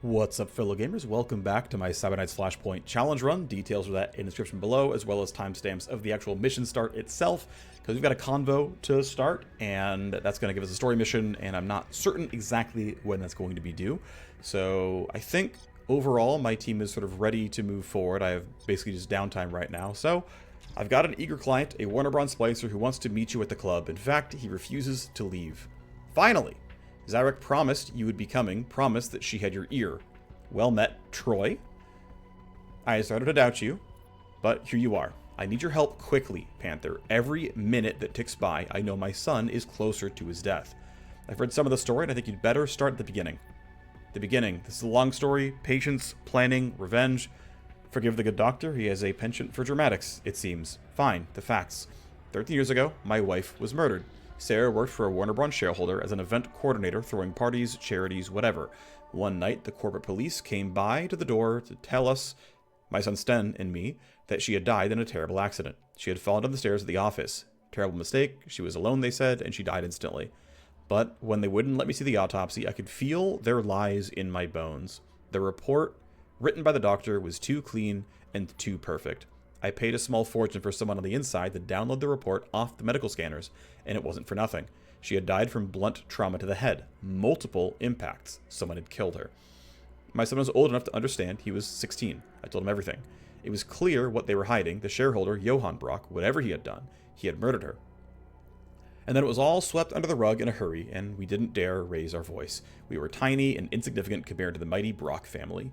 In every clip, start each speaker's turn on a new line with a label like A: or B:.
A: What's up, fellow gamers? Welcome back to my Cyber Knight's Flashpoint challenge run. Details of that in the description below, as well as timestamps of the actual mission start itself, because we've got a convo to start, and that's going to give us a story mission, and I'm not certain exactly when that's going to be due. So I think overall my team is sort of ready to move forward. I have basically just downtime right now. So I've got an eager client, a Warner Bron splicer, who wants to meet you at the club. In fact, he refuses to leave. Finally! Zarek promised you would be coming, promised that she had your ear. Well met, Troy. I started to doubt you, but here you are. I need your help quickly, Panther. Every minute that ticks by, I know my son is closer to his death. I've read some of the story, and I think you'd better start at the beginning. The beginning. This is a long story. Patience, planning, revenge. Forgive the good doctor, he has a penchant for dramatics, it seems. Fine, the facts. 13 years ago, my wife was murdered. Sarah worked for a Warner Bron shareholder as an event coordinator, throwing parties, charities, whatever. One night, the corporate police came by to the door to tell us, my son Sten and me, that she had died in a terrible accident. She had fallen down the stairs at the office. Terrible mistake, she was alone, they said, and she died instantly. But when they wouldn't let me see the autopsy, I could feel their lies in my bones. The report, written by the doctor, was too clean and too perfect. I paid a small fortune for someone on the inside to download the report off the medical scanners, and it wasn't for nothing. She had died from blunt trauma to the head. Multiple impacts. Someone had killed her. My son was old enough to understand. He was 16. I told him everything. It was clear what they were hiding. The shareholder, Johann Brock, whatever he had done, he had murdered her. And then it was all swept under the rug in a hurry, and we didn't dare raise our voice. We were tiny and insignificant compared to the mighty Brock family.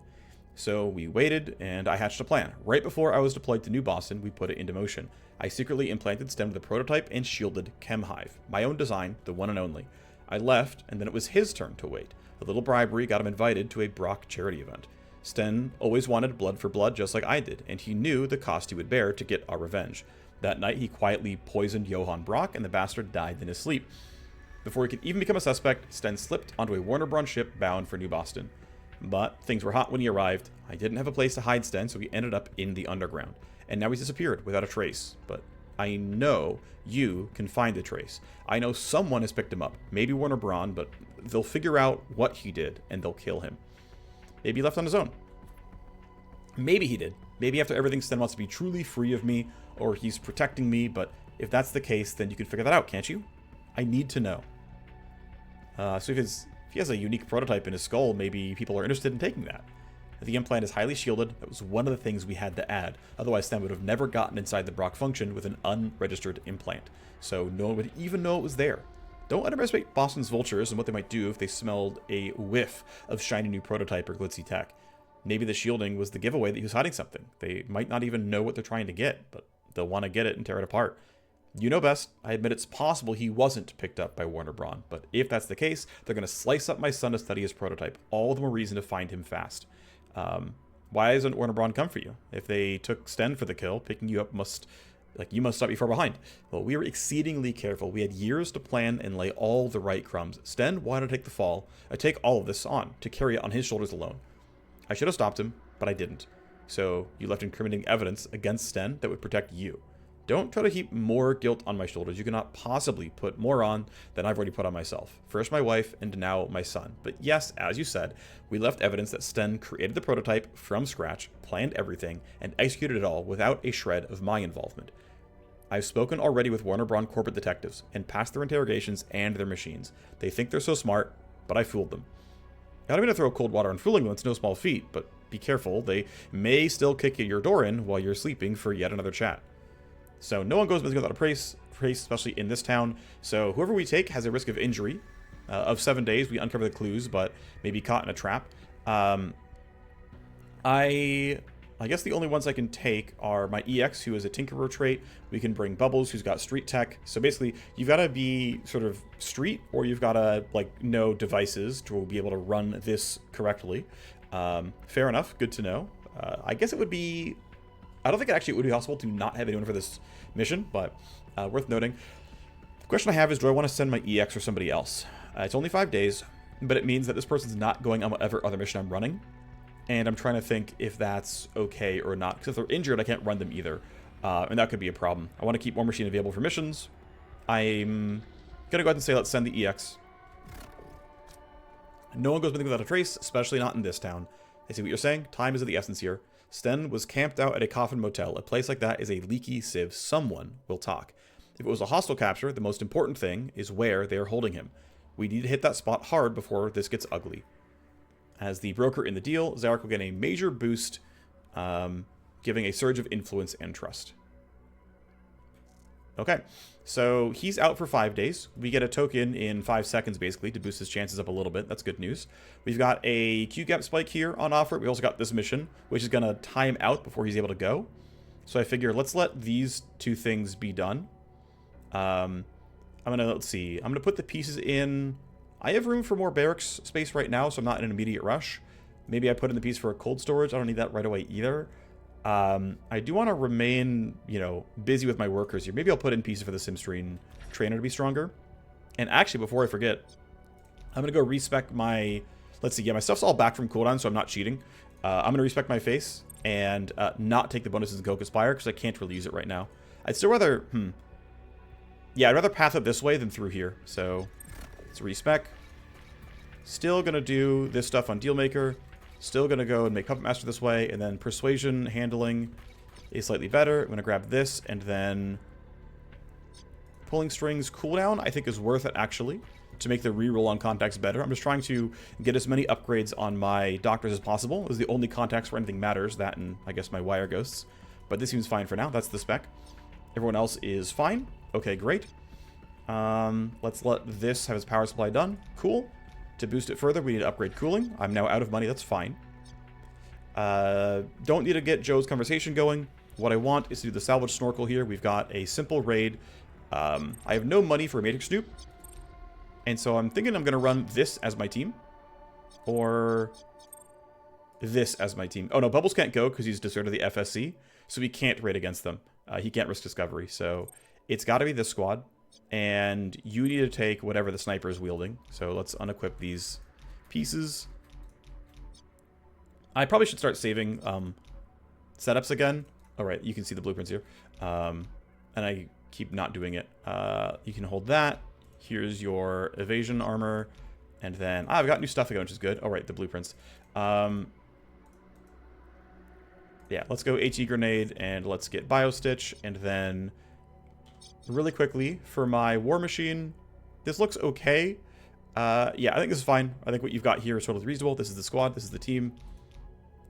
A: So we waited, and I hatched a plan. Right before I was deployed to New Boston, we put it into motion. I secretly implanted Sten with a prototype and shielded Chem Hive. My own design, the one and only. I left, and then it was his turn to wait. A little bribery got him invited to a Brock charity event. Sten always wanted blood for blood, just like I did, and he knew the cost he would bear to get our revenge. That night, he quietly poisoned Johann Brock, and the bastard died in his sleep. Before he could even become a suspect, Sten slipped onto a Warner Bron ship bound for New Boston. But things were hot when he arrived. I didn't have a place to hide Sten, so he ended up in the underground. And now he's disappeared without a trace. But I know you can find the trace. I know someone has picked him up. Maybe Warner Bron, but they'll figure out what he did, and they'll kill him. Maybe he left on his own. Maybe he did. Maybe after everything, Sten wants to be truly free of me, or he's protecting me, but if that's the case, then you can figure that out, can't you? I need to know. So if he has a unique prototype in his skull, maybe people are interested in taking that. The implant is highly shielded. That was one of the things we had to add. Otherwise, Sten would have never gotten inside the Brock function with an unregistered implant. So no one would even know it was there. Don't underestimate Boston's vultures and what they might do if they smelled a whiff of shiny new prototype or glitzy tech. Maybe the shielding was the giveaway that he was hiding something. They might not even know what they're trying to get, but they'll want to get it and tear it apart. You know best. I admit it's possible he wasn't picked up by Warner Bron, but if that's the case, they're going to slice up my son to study his prototype. All the more reason to find him fast. Why doesn't Warner Bron come for you? If they took Sten for the kill, picking you up you must not be far behind. Well, we were exceedingly careful. We had years to plan and lay all the right crumbs. Sten wanted to take the fall. Take all of this on, to carry it on his shoulders alone. I should have stopped him, but I didn't. So you left incriminating evidence against Sten that would protect you. Don't try to heap more guilt on my shoulders. You cannot possibly put more on than I've already put on myself. First my wife, and now my son. But yes, as you said, we left evidence that Sten created the prototype from scratch, planned everything, and executed it all without a shred of my involvement. I've spoken already with Warner Bron corporate detectives, and passed their interrogations and their machines. They think they're so smart, but I fooled them. I don't mean to throw cold water on fooling them, it's no small feat, but be careful. They may still kick your door in while you're sleeping for yet another chat. So no one goes missing without a trace, especially in this town. So whoever we take has a risk of injury. Of 7 days, we uncover the clues, but may be caught in a trap. I guess the only ones I can take are my EX, who is a Tinkerer trait. We can bring Bubbles, who's got street tech. So basically, you've got to be sort of street, or you've got to know devices to be able to run this correctly. Fair enough. Good to know. I guess it would be... I don't think it would be possible to not have anyone for this mission, but worth noting. The question I have is, do I want to send my EX or somebody else? It's only 5 days, but it means that this person's not going on whatever other mission I'm running. And I'm trying to think if that's okay or not. Because if they're injured, I can't run them either. And that could be a problem. I want to keep Warmachine available for missions. I'm going to go ahead and say let's send the EX. No one goes missing without a trace, especially not in this town. I see what you're saying. Time is of the essence here. Sten was camped out at a coffin motel. A place like that is a leaky sieve. Someone will talk. If it was a hostile capture, the most important thing is where they are holding him. We need to hit that spot hard before this gets ugly. As the broker in the deal, Zarek will get a major boost, giving a surge of influence and trust. Okay, so he's out for 5 days. We get a token in 5 seconds, basically, to boost his chances up a little bit. That's good news. We've got a Q-gap spike here on offer. We also got this mission, which is going to time out before he's able to go. So I figure let's let these 2 things be done. I'm going to, let's see. I'm going to put the pieces in. I have room for more barracks space right now, so I'm not in an immediate rush. Maybe I put in the piece for a cold storage. I don't need that right away either. I do want to remain, you know, busy with my workers here. Maybe I'll put in pieces for the Simstream trainer to be stronger. And actually, before I forget, I'm going to go respec my... Let's see, yeah, my stuff's all back from cooldown, so I'm not cheating. I'm going to respec my face and not take the bonuses in Coke Aspire, because I can't really use it right now. I'd still rather... Yeah, I'd rather path it this way than through here. So, let's respec. Still going to do this stuff on Dealmaker. Still going to go and make Puppet Master this way, and then Persuasion handling is slightly better. I'm going to grab this, and then Pulling Strings cooldown I think is worth it, actually, to make the reroll on contacts better. I'm just trying to get as many upgrades on my doctors as possible. This is the only contacts where anything matters, that and I guess my wire ghosts. But this seems fine for now. That's the spec. Everyone else is fine. Okay, great. Let's let this have its power supply done. Cool. To boost it further, we need to upgrade cooling. I'm now out of money. That's fine. Don't need to get Joe's conversation going. What I want is to do the salvage snorkel here. We've got a simple raid. I have no money for a Matrix Snoop. And so I'm thinking I'm going to run this as my team. Or this as my team. Oh, no, Bubbles can't go because he's deserted the FSC. So he can't raid against them. He can't risk discovery. So it's got to be this squad. And you need to take whatever the sniper is wielding. So let's unequip these pieces. I probably should start saving setups again. All right, you can see the blueprints here. And I keep not doing it. You can hold that. Here's your evasion armor. And then I've got new stuff again, which is good. All right, the blueprints. Yeah, let's go HE grenade and let's get biostitch. And then really quickly for my Warmachine, this looks okay. Yeah, I think this is fine. I think what you've got here is totally reasonable. This is the squad. This is the team.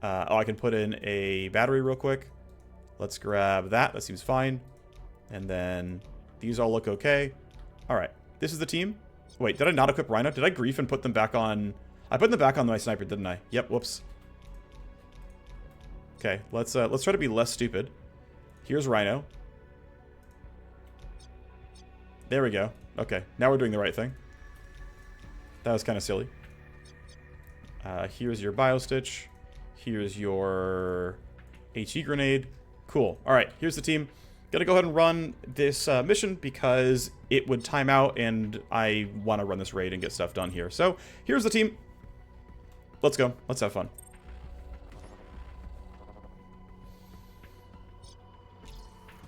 A: Oh, I can put in a battery real quick. Let's grab that. That seems fine. And then these all look okay. All right. This is the team. Wait, did I not equip Rhino? Did I grief and put them back on? I put them back on my sniper, didn't I? Yep, whoops. Okay, let's try to be less stupid. Here's Rhino. There we go. Okay, now we're doing the right thing. That was kind of silly. Here's your biostitch. Here's your HE grenade. Cool. All right, here's the team. Gonna go ahead and run this mission because it would time out and I want to run this raid and get stuff done here. So here's the team. Let's go. Let's have fun.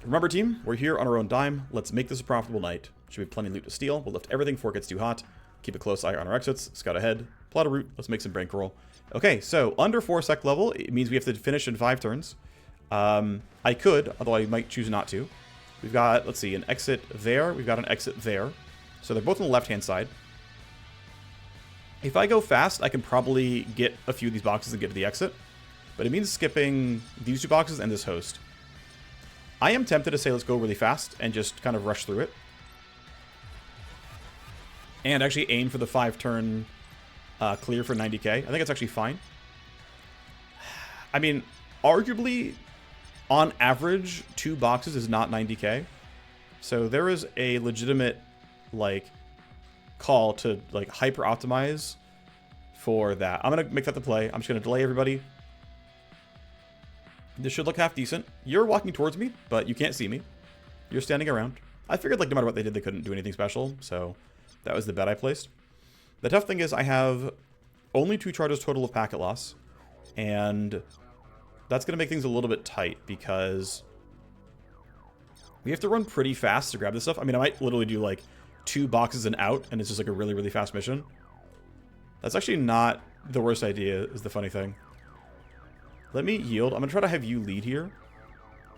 A: Remember, team, we're here on our own dime. Let's make this a profitable night. Should be plenty of loot to steal. We'll lift everything before it gets too hot. Keep a close eye on our exits. Scout ahead. Plot a route. Let's make some bankroll. Okay, so under 4 sec level, it means we have to finish in 5 turns. I could, although I might choose not to. We've got, let's see, an exit there. We've got an exit there. So they're both on the left-hand side. If I go fast, I can probably get a few of these boxes and get to the exit. But it means skipping these 2 boxes and this host. I am tempted to say let's go really fast and just kind of rush through it. And actually aim for the 5-turn clear for 90k. I think it's actually fine. I mean, arguably, on average, 2 boxes is not 90k. So there is a legitimate, like, call to, like, hyper-optimize for that. I'm going to make that the play. I'm just going to delay everybody. This should look half decent. You're walking towards me, but you can't see me. You're standing around. I figured, like, no matter what they did, they couldn't do anything special, so that was the bet I placed. The tough thing is I have only 2 charges total of packet loss, and that's going to make things a little bit tight because we have to run pretty fast to grab this stuff. I mean, I might literally do, like, 2 boxes and out, and it's just, like, a really, really fast mission. That's actually not the worst idea, is the funny thing. Let me yield. I'm going to try to have you lead here.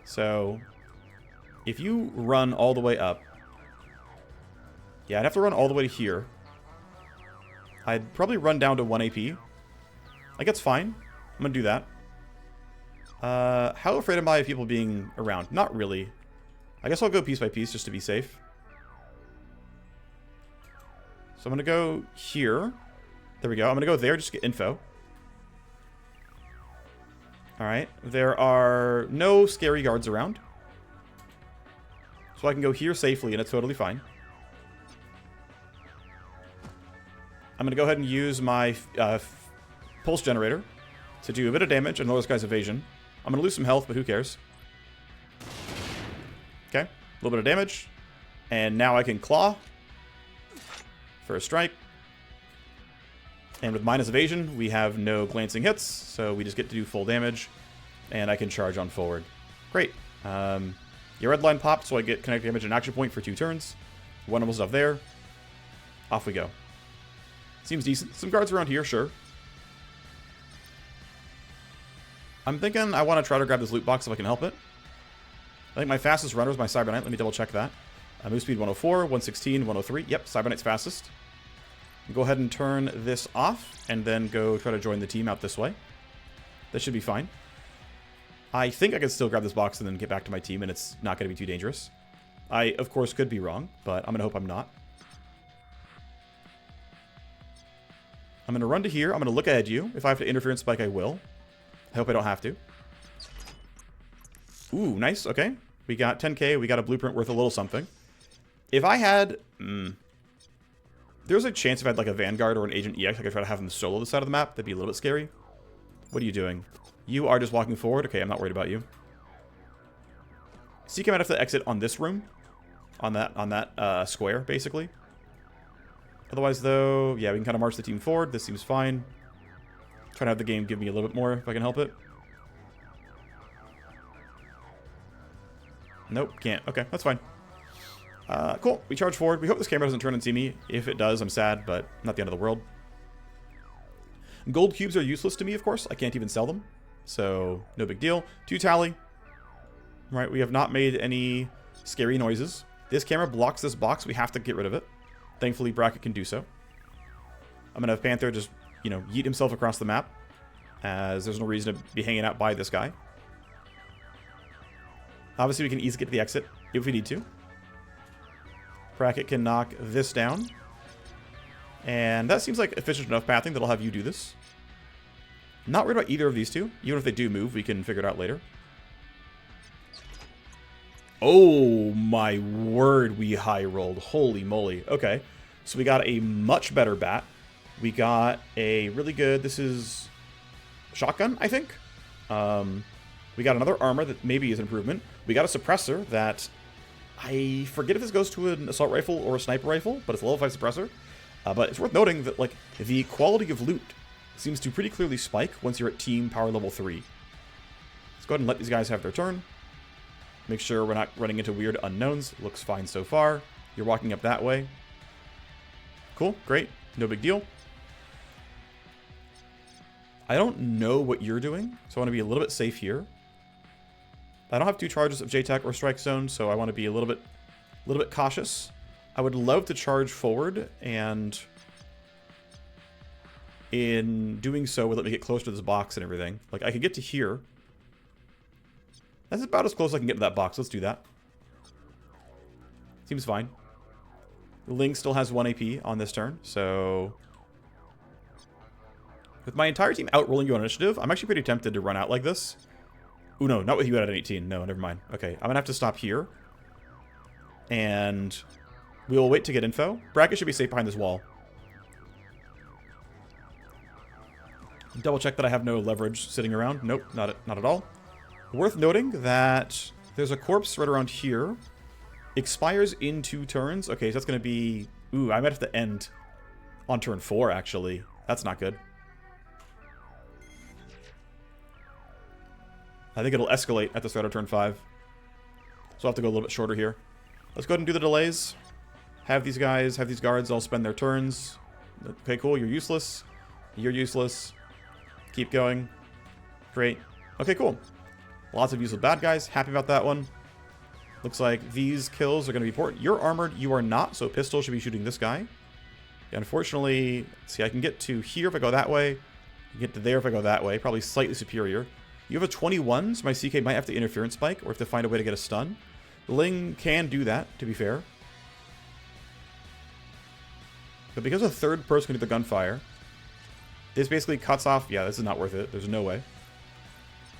A: So, if you run all the way up... Yeah, I'd have to run all the way to here. I'd probably run down to 1 AP. Like, that's fine. I'm going to do that. How afraid am I of people being around? Not really. I guess I'll go piece by piece just to be safe. So I'm going to go here. There we go. I'm going to go there just to get info. Alright. There are no scary guards around. So I can go here safely and it's totally fine. I'm going to go ahead and use my pulse generator to do a bit of damage and lower this guy's evasion. I'm going to lose some health, but who cares? Okay, a little bit of damage. And now I can claw for a strike. And with minus evasion, we have no glancing hits, so we just get to do full damage. And I can charge on forward. Great. Your red line popped, so I get kinetic damage and action point for 2 turns. Wonderful stuff there. Off we go. Seems decent. Some guards around here, sure. I'm thinking I want to try to grab this loot box if I can help it. I think my fastest runner is my Cyber Knight. Let me double check that. Move speed 104, 116, 103. Yep, Cyber Knight's fastest. Go ahead and turn this off and then go try to join the team out this way. That should be fine. I think I can still grab this box and then get back to my team and it's not going to be too dangerous. I, of course, could be wrong, but I'm going to hope I'm not. I'm going to run to here. I'm going to look ahead you. If I have to interference spike, I will. I hope I don't have to. Ooh, nice. Okay. We got 10k. We got a blueprint worth a little something. If I had... there's a chance if I had like a Vanguard or an Agent EX, I could try to have them solo this side of the map. That'd be a little bit scary. What are you doing? You are just walking forward? Okay, I'm not worried about you. CK might have to exit on this room. On that square, basically. Otherwise, though, yeah, we can kind of march the team forward. This seems fine. Try to have the game give me a little bit more if I can help it. Nope, can't. Okay, that's fine. Cool. We charge forward. We hope this camera doesn't turn and see me. If it does, I'm sad, but not the end of the world. Gold cubes are useless to me, of course. I can't even sell them. So, no big deal. 2 tally. Right, we have not made any scary noises. This camera blocks this box. We have to get rid of it. Thankfully, Bracket can do so. I'm going to have Panther just, you know, yeet himself across the map, as there's no reason to be hanging out by this guy. Obviously, we can easily get to the exit if we need to. Bracket can knock this down. And that seems like efficient enough pathing that'll have you do this. Not worried about either of these two. Even if they do move, we can figure it out later. Oh my word, we high rolled. Holy moly. Okay, so we got a much better bat. We got a really good, this is shotgun, I think. We got another armor that maybe is an improvement. We got a suppressor that I forget if this goes to an assault rifle or a sniper rifle, but it's a level 5 suppressor. But it's worth noting that like the quality of loot seems to pretty clearly spike once you're at team power level 3. Let's go ahead and let these guys have their turn. Make sure we're not running into weird unknowns. Looks fine so far. You're walking up that way. Cool, great, no big deal. I don't know what you're doing, so I want to be a little bit safe here. I don't have 2 charges of JTAC or Strike Zone, so I want to be a little bit cautious. I would love to charge forward, and in doing so would let me get close to this box and everything. Like, I could get to here. That's about as close as I can get to that box. Let's do that. Seems fine. Ling still has 1 AP on this turn, so... With my entire team outrolling you on initiative, I'm actually pretty tempted to run out like this. Ooh, no, not with you at an 18. No, never mind. Okay, I'm going to have to stop here. And we will wait to get info. Bracket should be safe behind this wall. Double check that I have no leverage sitting around. Nope, not at all. Worth noting that there's a corpse right around here. Expires in 2 turns. Okay, so that's going to be... Ooh, I might have to end on turn 4, actually. That's not good. I think it'll escalate at the start of turn 5. So I'll have to go a little bit shorter here. Let's go ahead and do the delays. Have these guys, have these guards all spend their turns. Okay, cool, you're useless. You're useless. Keep going. Great. Okay, cool. Lots of useful bad guys. Happy about that one. Looks like these kills are going to be important. You're armored. You are not, so pistol should be shooting this guy. Yeah, unfortunately, see, I can get to here if I go that way. I can get to there if I go that way. Probably slightly superior. You have a 21, so my CK might have to interference spike or have to find a way to get a stun. Ling can do that, to be fair. But because a third person can do the gunfire, this basically cuts off... Yeah, this is not worth it. There's no way.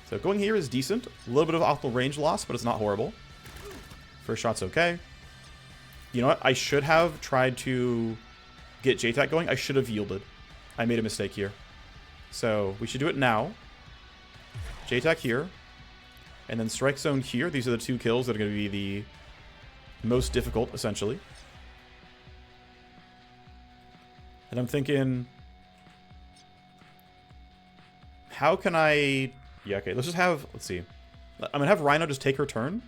A: So going here is decent. A little bit of optimal range loss, but it's not horrible. First shot's okay. You know what? I should have tried to get JTAC going. I should have yielded. I made a mistake here. So we should do it now. JTAC here. And then strike zone here. These are the two kills that are going to be the most difficult, essentially. And I'm thinking... How can I... Yeah, okay, let's just have... Let's see. I'm going to have Rhino just take her turn.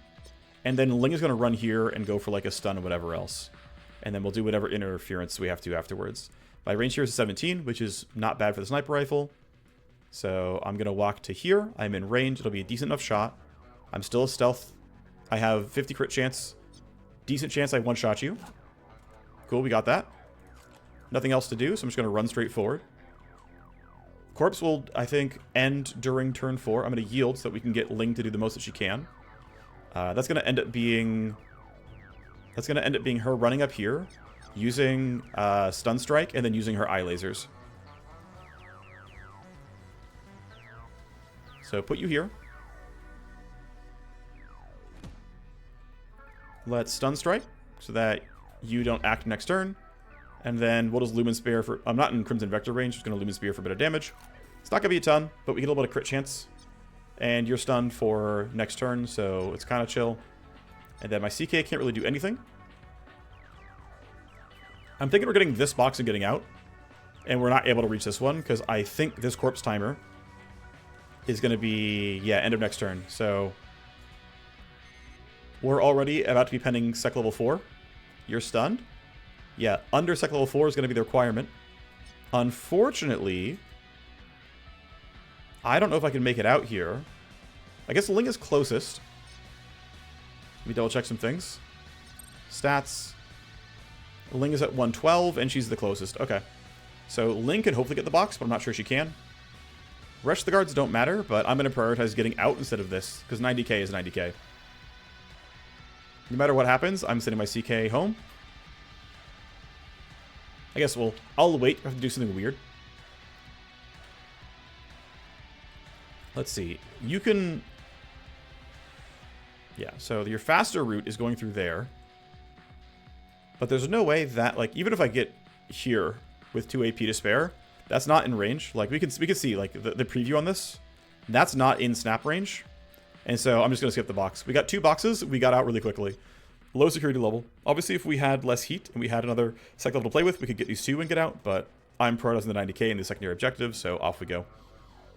A: And then Ling is going to run here and go for like a stun or whatever else. And then we'll do whatever interference we have to afterwards. My range here is 17, which is not bad for the sniper rifle. So I'm going to walk to here. I'm in range. It'll be a decent enough shot. I'm still a stealth. I have 50 crit chance. Decent chance I one-shot you. Cool, we got that. Nothing else to do, so I'm just going to run straight forward. Corpse will, I think, end during turn 4. I'm going to yield so that we can get Ling to do the most that she can. That's going to end up being... That's going to end up being her running up here, using stun strike, and then using her eye lasers. So put you here. Let's stun strike so that you don't act next turn. And then we'll just Lumen Spear for... I'm not in Crimson Vector range. Just going to Lumen Spear for a bit of damage. It's not going to be a ton, but we get a little bit of crit chance. And you're stunned for next turn, so it's kind of chill. And then my CK can't really do anything. I'm thinking we're getting this box and getting out. And we're not able to reach this one, because I think this corpse timer is going to be... Yeah, end of next turn. So we're already about to be pending sec level 4. You're stunned. Yeah, under sec level 4 is going to be the requirement. Unfortunately, I don't know if I can make it out here. I guess Ling is closest. Let me double check some things. Stats. Ling is at 112, and she's the closest. Okay. So Ling can hopefully get the box, but I'm not sure she can. Rest of the guards don't matter, but I'm going to prioritize getting out instead of this, because 90k is 90k. No matter what happens, I'm sending my CK home. I guess I'll wait. I have to do something weird. Let's see. You can... Yeah, so your faster route is going through there. But there's no way that, like, even if I get here with 2 AP to spare, that's not in range. Like, we can see, like, the preview on this. That's not in snap range. And so I'm just going to skip the box. We got 2 boxes. We got out really quickly. Low security level. Obviously, if we had less heat and we had another sec level to play with, we could get these 2 and get out, but I'm prioritizing the 90k and the secondary objective, so off we go.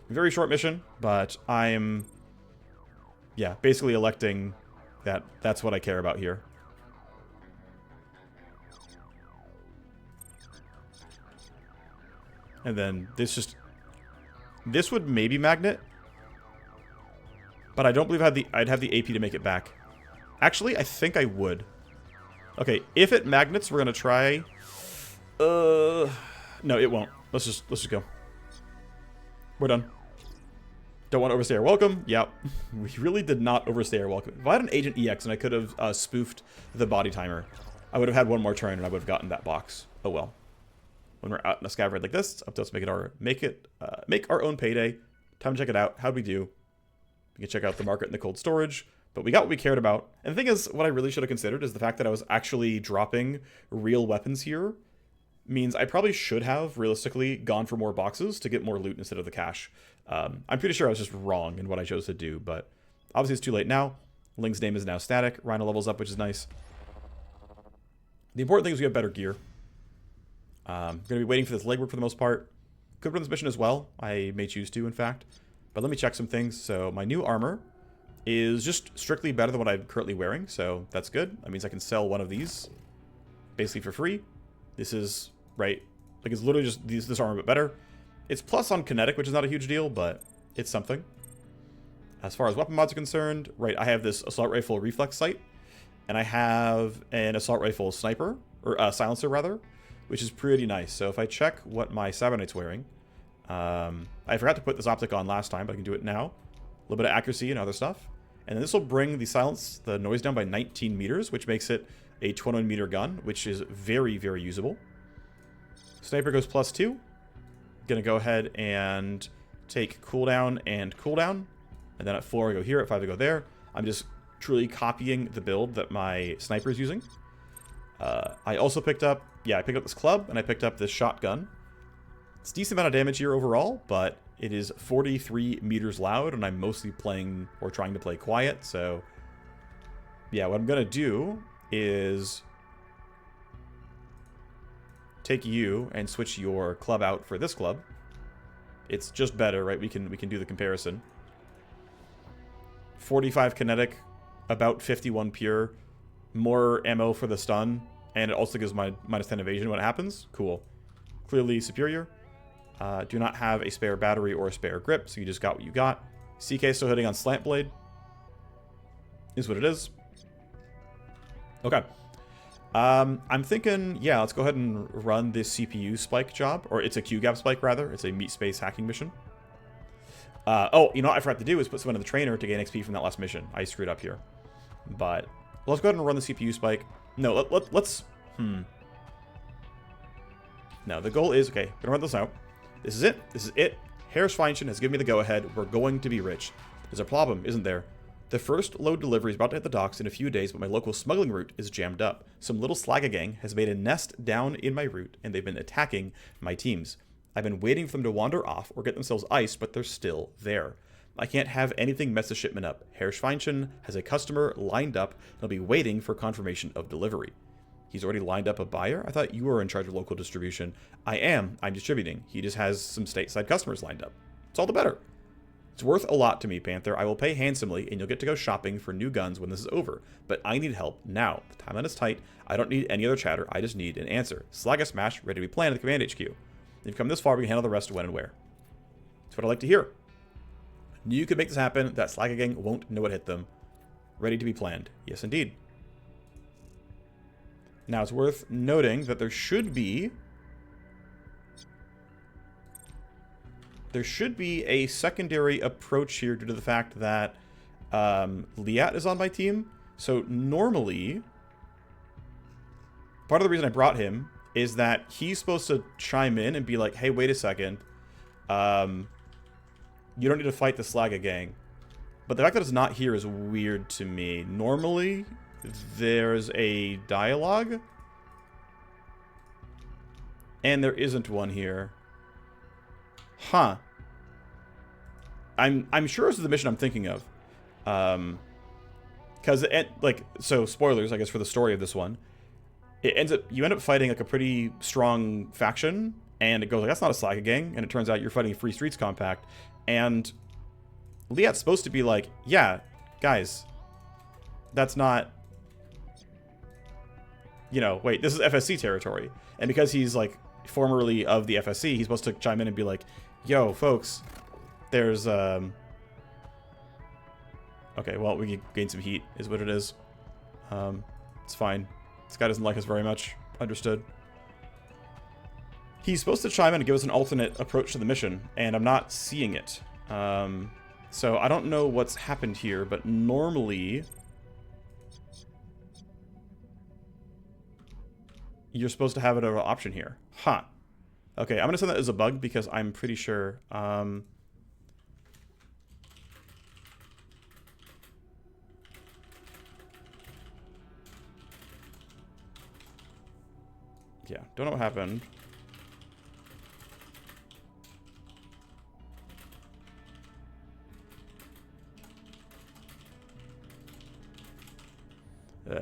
A: Very short mission, but I'm, yeah, basically electing that that's what I care about here. And then this would maybe magnet, but I don't believe I'd have the AP to make it back. Actually, I think I would. Okay, if it magnets, we're gonna try. No, it won't. Let's just go. We're done. Don't want to overstay our welcome. Yep. We really did not overstay our welcome. If I had an Agent EX and I could have spoofed the body timer, I would have had one more turn and I would have gotten that box. Oh well. When we're out in a scav raid like this, it's up to us to make our own payday. Time to check it out. How'd we do? We can check out the market and the cold storage. But we got what we cared about. And the thing is, what I really should have considered is the fact that I was actually dropping real weapons here means I probably should have, realistically, gone for more boxes to get more loot instead of the cash. I'm pretty sure I was just wrong in what I chose to do, but obviously it's too late now. Ling's name is now static. Rhino levels up, which is nice. The important thing is we have better gear. I'm going to be waiting for this legwork for the most part. Could run this mission as well. I may choose to, in fact. But let me check some things. So my new armor is just strictly better than what I'm currently wearing, so that's good. That means I can sell one of these basically for free. This is, right, like it's literally just this armor but better. It's plus on kinetic, which is not a huge deal, but it's something. As far as weapon mods are concerned, right, I have this assault rifle reflex sight, and I have an assault rifle sniper, or silencer rather, which is pretty nice. So if I check what my Cybernite's wearing, I forgot to put this optic on last time, but I can do it now. A little bit of accuracy and other stuff. And then this will bring the noise down by 19 meters, which makes it a 21 meter gun, which is very, very usable. Sniper goes +2. Gonna go ahead and take cooldown and cooldown. And then at 4 I go here, at 5 I go there. I'm just truly copying the build that my sniper is using. I also picked up, I picked up this club, and I picked up this shotgun. It's a decent amount of damage here overall, but it is 43 meters loud, and I'm mostly playing, or trying to play quiet, so... Yeah, what I'm gonna do is... take you and switch your club out for this club. It's just better, right? We can do the comparison. 45 kinetic, about 51 pure, more ammo for the stun, and it also gives my -10 evasion when it happens. Cool. Clearly superior. Do not have a spare battery or a spare grip, so you just got what you got. CK still hitting on slant blade. Is what it is. Okay. I'm thinking, let's go ahead and run this CPU spike job, or it's a QGAP spike rather. It's a meat space hacking mission. Oh, you know what I forgot to do is put someone in the trainer to gain XP from that last mission. I screwed up here. But let's go ahead and run the CPU spike. No, let's... No, the goal is... Okay, gonna run this out. This is it. This is it. Schweinchen has given me the go-ahead. We're going to be rich. There's a problem, isn't there? The first load delivery is about to hit the docks in a few days, but my local smuggling route is jammed up. Some little Slagga gang has made a nest down in my route, and they've been attacking my teams. I've been waiting for them to wander off or get themselves iced, but they're still there. I can't have anything mess the shipment up. Herr Schweinchen has a customer lined up, and he'll be waiting for confirmation of delivery. He's already lined up a buyer? I thought you were in charge of local distribution. I am. I'm distributing. He just has some stateside customers lined up. It's all the better. It's worth a lot to me, Panther. I will pay handsomely, and you'll get to go shopping for new guns when this is over. But I need help now. The timeline is tight. I don't need any other chatter. I just need an answer. Slagga smash, ready to be planned at the command HQ. If you've come this far, we can handle the rest when and where. That's what I like to hear. Knew you could make this happen. That Slagga gang won't know what hit them. Ready to be planned. Yes, indeed. Now, it's worth noting that there should be a secondary approach here due to the fact that Liat is on my team. So normally, part of the reason I brought him is that he's supposed to chime in and be like, hey, wait a second. You don't need to fight the Slagga gang. But the fact that it's not here is weird to me. Normally, there's a dialogue. And there isn't one here. Huh. I'm sure this is the mission I'm thinking of. Because so spoilers, I guess, for the story of this one. You end up fighting like a pretty strong faction, and it goes like, that's not a Slagga gang, and it turns out you're fighting a Free Streets Compact, and Liat's supposed to be like, yeah, guys, that's not, wait, this is FSC territory, and because he's like formerly of the FSC, he's supposed to chime in and be like, yo, folks, there's okay, well, we can gain some heat, is what it is. It's fine. This guy doesn't like us very much. Understood. He's supposed to chime in and give us an alternate approach to the mission, and I'm not seeing it. So I don't know what's happened here, but normally you're supposed to have an option here. Huh. Okay, I'm going to send that as a bug because I'm pretty sure... yeah, don't know what happened.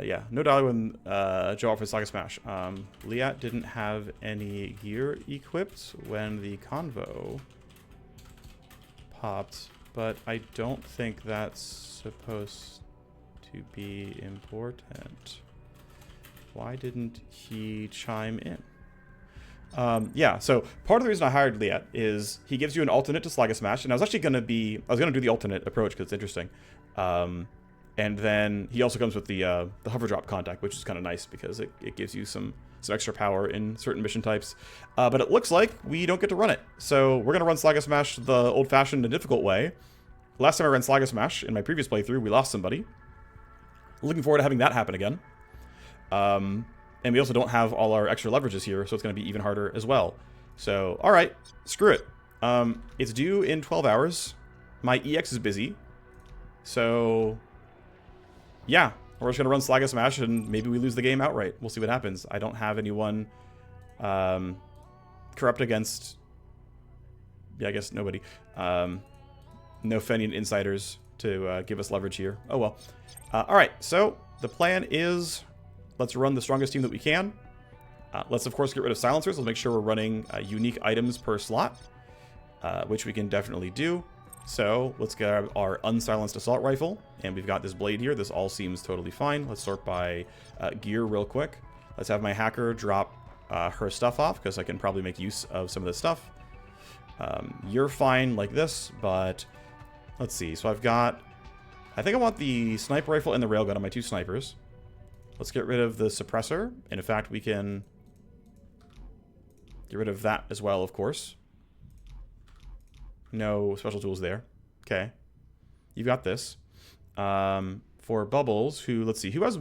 A: Yeah, no dialogue when Joe offers Slagga Smash. Liat didn't have any gear equipped when the convo popped, but I don't think that's supposed to be important. Why didn't he chime in? Yeah, so part of the reason I hired Liat is he gives you an alternate to Slagga Smash, and I was going to do the alternate approach because it's interesting. And then he also comes with the hover drop contact, which is kind of nice because it gives you some extra power in certain mission types. But it looks like we don't get to run it. So we're going to run Slagga Smash the old-fashioned and difficult way. Last time I ran Slagga Smash, in my previous playthrough, we lost somebody. Looking forward to having that happen again. And we also don't have all our extra leverages here, so it's going to be even harder as well. So, alright, screw it. It's due in 12 hours. My EX is busy. So, yeah, we're just going to run Slagga Smash, and maybe we lose the game outright. We'll see what happens. I don't have anyone corrupt against... Yeah, I guess nobody. No Fenian insiders to give us leverage here. Oh, well. Alright, so the plan is... Let's run the strongest team that we can. Let's, of course, get rid of silencers. Let's make sure we're running unique items per slot, which we can definitely do. So let's grab our unsilenced assault rifle, and we've got this blade here. This all seems totally fine. Let's sort by gear real quick. Let's have my hacker drop her stuff off, because I can probably make use of some of this stuff. You're fine like this, but let's see. So I've got... I think I want the sniper rifle and the railgun on my two snipers. Let's get rid of the suppressor. And in fact, we can get rid of that as well, of course. No special tools there. Okay. You've got this. For Bubbles, let's see, who has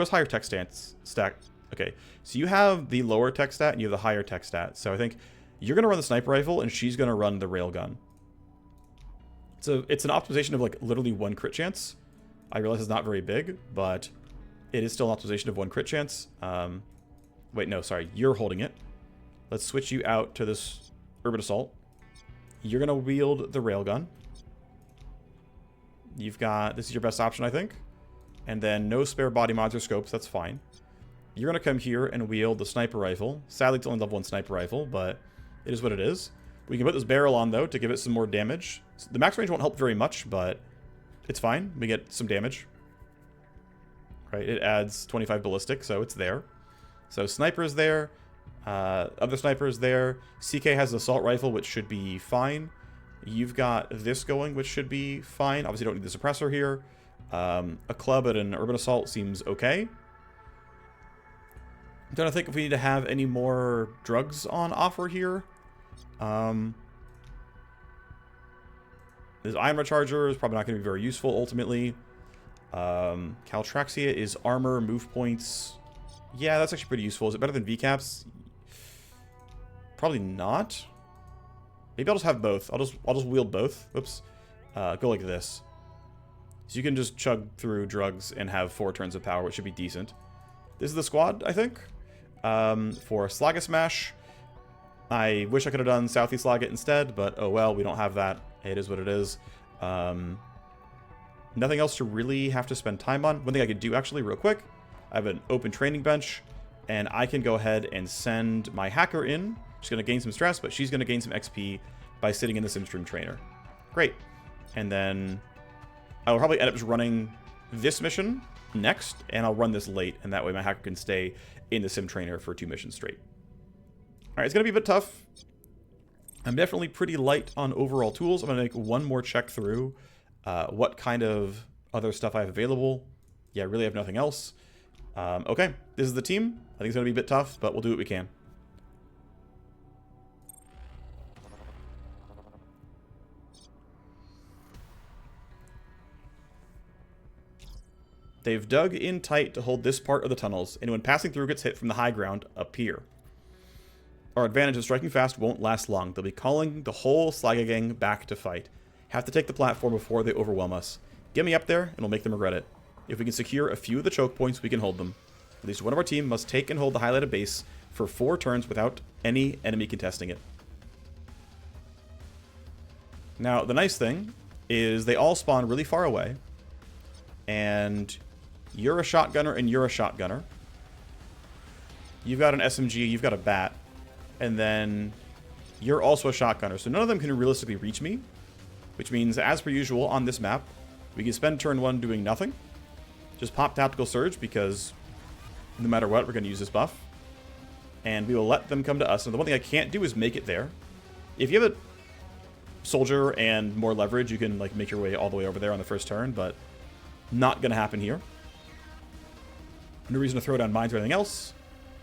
A: higher tech stack? Okay. So you have the lower tech stat and you have the higher tech stat. So I think you're going to run the sniper rifle and she's going to run the railgun. So it's an optimization of like literally 1 crit chance. I realize it's not very big, but... It is still an optimization of 1 crit chance. Wait, no, sorry. You're holding it. Let's switch you out to this Urban Assault. You're going to wield the railgun. You've got... This is your best option, I think. And then no spare body mods or scopes. That's fine. You're going to come here and wield the sniper rifle. Sadly, it's only level 1 sniper rifle, but it is what it is. We can put this barrel on, though, to give it some more damage. The max range won't help very much, but it's fine. We get some damage. Right, it adds 25 ballistic, so it's there. So sniper's there, other sniper's there. CK has the assault rifle, which should be fine. You've got this going, which should be fine. Obviously, you don't need the suppressor here. A club and an urban assault seems okay. I'm trying to think if we need to have any more drugs on offer here. This iron recharger is probably not going to be very useful ultimately. Caltraxia is armor, move points. Yeah, that's actually pretty useful. Is it better than VCAPs? Probably not. Maybe I'll just have both. I'll just wield both. Oops. Go like this. So you can just chug through drugs and have 4 turns of power, which should be decent. This is the squad, I think. For Slagga Smash, I wish I could have done Southeast Slagga instead, but oh well, we don't have that. It is what it is. Nothing else to really have to spend time on. One thing I could do actually real quick, I have an open training bench, and I can go ahead and send my hacker in. She's going to gain some stress, but she's going to gain some XP by sitting in the Simstream trainer. Great. And then I'll probably end up just running this mission next, and I'll run this late, and that way my hacker can stay in the Sim trainer for 2 missions straight. Alright, it's going to be a bit tough. I'm definitely pretty light on overall tools. I'm going to make one more check through what kind of other stuff I have available. Yeah, I really have nothing else. Okay, this is the team. I think it's going to be a bit tough, but we'll do what we can. They've dug in tight to hold this part of the tunnels, and when passing through gets hit from the high ground up here. Our advantage of striking fast won't last long. They'll be calling the whole Slagga gang back to fight. Have to take the platform before they overwhelm us. Get me up there, and we'll make them regret it. If we can secure a few of the choke points, we can hold them. At least one of our team must take and hold the highlighted base for 4 turns without any enemy contesting it. Now, the nice thing is they all spawn really far away, and you're a shotgunner and you're a shotgunner. You've got an SMG, you've got a bat, and then you're also a shotgunner. So none of them can realistically reach me, which means, as per usual on this map, we can spend turn 1 doing nothing. Just pop Tactical Surge, because no matter what, we're going to use this buff. and we will let them come to us. And the one thing I can't do is make it there. If you have a soldier and more leverage, you can like make your way all the way over there on the first turn, but not going to happen here. No reason to throw down mines or anything else.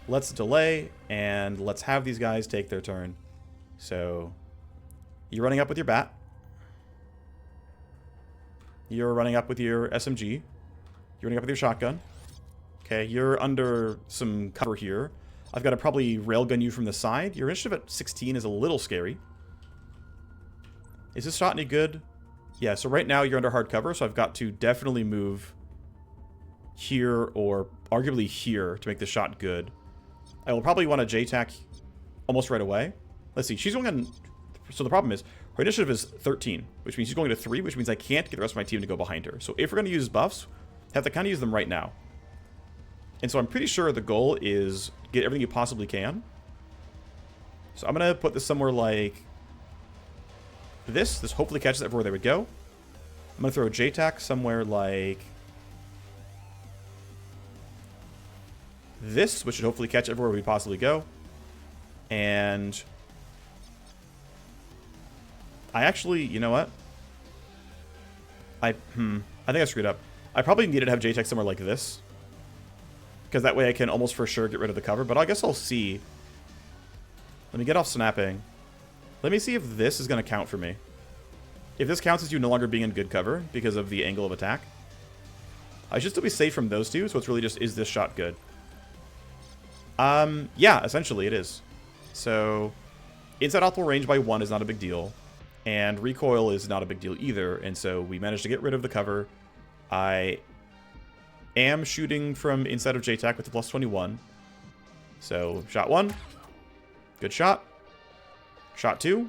A: Let's delay, and let's have these guys take their turn. So, you're running up with your bat. You're running up with your SMG. You're running up with your shotgun. Okay, you're under some cover here. I've got to probably railgun you from the side. Your initiative at 16 is a little scary. Is this shot any good? Yeah, so right now you're under hard cover, so I've got to definitely move here or arguably here to make the shot good. I will probably want to J-tack almost right away. Let's see, she's going on... So the problem is, her initiative is 13, which means she's going to 3, which means I can't get the rest of my team to go behind her. So if we're going to use buffs, have to kind of use them right now. And so I'm pretty sure the goal is get everything you possibly can. So I'm going to put this somewhere like this. This hopefully catches everywhere they would go. I'm going to throw J-tack somewhere like this, which should hopefully catch everywhere we possibly go. And I actually, you know what? I think I screwed up. I probably needed to have J-tack somewhere like this, because that way I can almost for sure get rid of the cover. But I guess I'll see. Let me get off snapping. Let me see if this is going to count for me. If this counts as you no longer being in good cover because of the angle of attack, I should still be safe from those two. So it's really just, is this shot good? Yeah, essentially it is. So inside optimal range by 1 is not a big deal. And recoil is not a big deal either. And so we managed to get rid of the cover. I am shooting from inside of J-tack with the plus 21. So shot 1. Good shot. Shot 2.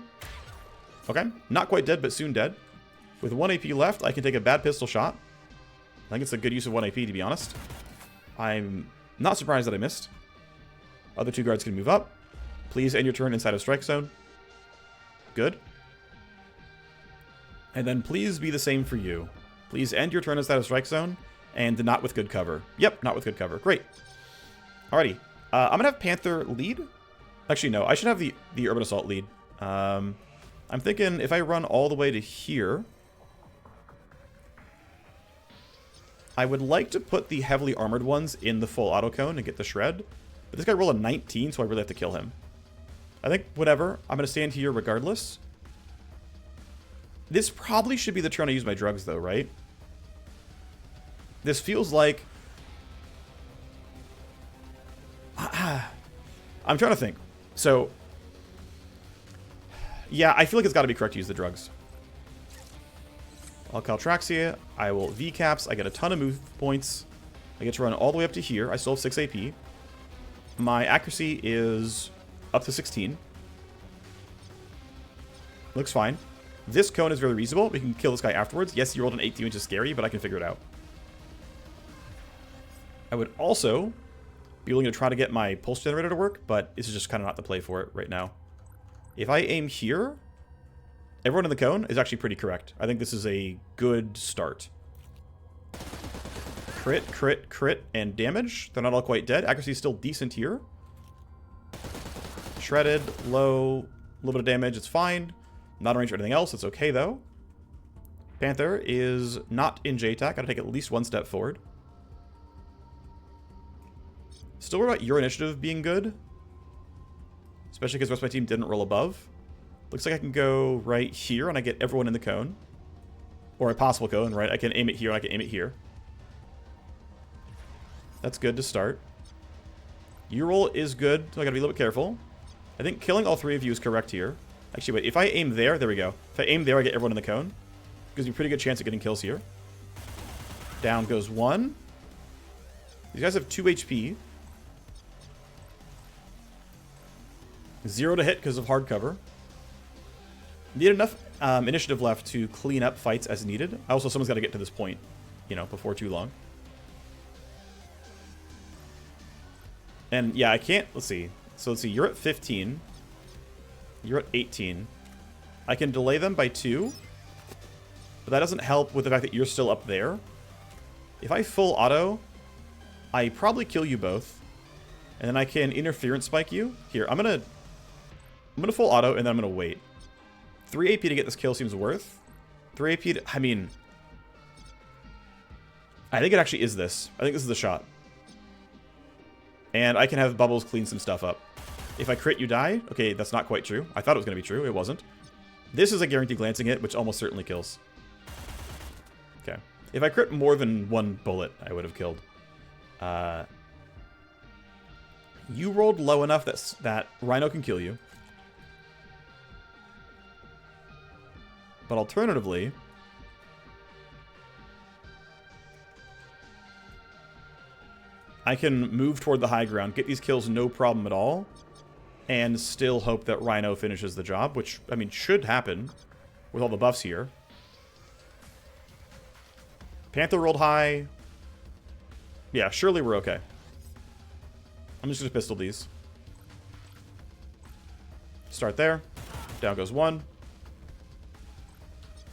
A: Okay. Not quite dead, but soon dead. With 1 AP left, I can take a bad pistol shot. I think it's a good use of 1 AP, to be honest. I'm not surprised that I missed. Other 2 guards can move up. Please end your turn inside of strike zone. Good. And then please be the same for you. Please end your turn inside of strike zone, and not with good cover. Yep, not with good cover. Great. Alrighty. I'm going to have Panther lead. Actually, no. I should have the Urban Assault lead. I'm thinking if I run all the way to here, I would like to put the heavily armored ones in the full auto cone and get the shred. But this guy rolled a 19, so I really have to kill him. I think, whatever. I'm going to stand here regardless. This probably should be the turn I use my drugs, though, right? This feels like... I'm trying to think. So... Yeah, I feel like it's got to be correct to use the drugs. I'll Caltraxia. I will V-caps. I get a ton of move points. I get to run all the way up to here. I still have 6 AP. My accuracy is up to 16. Looks fine. This cone is very reasonable. We can kill this guy afterwards. Yes, you rolled an 18, which is scary, but I can figure it out. I would also be willing to try to get my pulse generator to work, but this is just kind of not the play for it right now. If I aim here, everyone in the cone is actually pretty correct. I think this is a good start. Crit, crit, crit, and damage. They're not all quite dead. Accuracy is still decent here. Shredded, low, a little bit of damage. It's fine. Not in range for anything else. It's okay, though. Panther is not in J-tack. Gotta take at least 1 step forward. Still worried about your initiative being good. Especially because the rest of my team didn't roll above. Looks like I can go right here and I get everyone in the cone. Or a possible cone, right? I can aim it here and I can aim it here. That's good to start. Your roll is good, so I gotta be a little bit careful. I think killing all 3 of you is correct here. Actually, wait, if I aim there we go. If I aim there, I get everyone in the cone. Gives me a pretty good chance of getting kills here. Down goes 1. These guys have 2 HP. 0 to hit because of hard cover. Need enough initiative left to clean up fights as needed. Also, someone's got to get to this point, you know, before too long. And yeah, I can't, let's see. So let's see, you're at 15. You're at 18. I can delay them by 2. But that doesn't help with the fact that you're still up there. If I full auto, I probably kill you both. And then I can interference spike you. Here, I'm gonna full auto, and then I'm gonna wait. 3 AP to get this kill seems worth. 3 AP to, I mean, I think it actually is this. I think this is the shot. And I can have Bubbles clean some stuff up. If I crit, you die. Okay, that's not quite true. I thought it was going to be true. It wasn't. This is a guaranteed glancing hit, which almost certainly kills. Okay. If I crit more than 1 bullet, I would have killed. You rolled low enough that Rhino can kill you. But alternatively, I can move toward the high ground, get these kills no problem at all, and still hope that Rhino finishes the job, which, I mean, should happen with all the buffs here. Panther rolled high. Yeah, surely we're okay. I'm just going to pistol these. Start there. Down goes 1.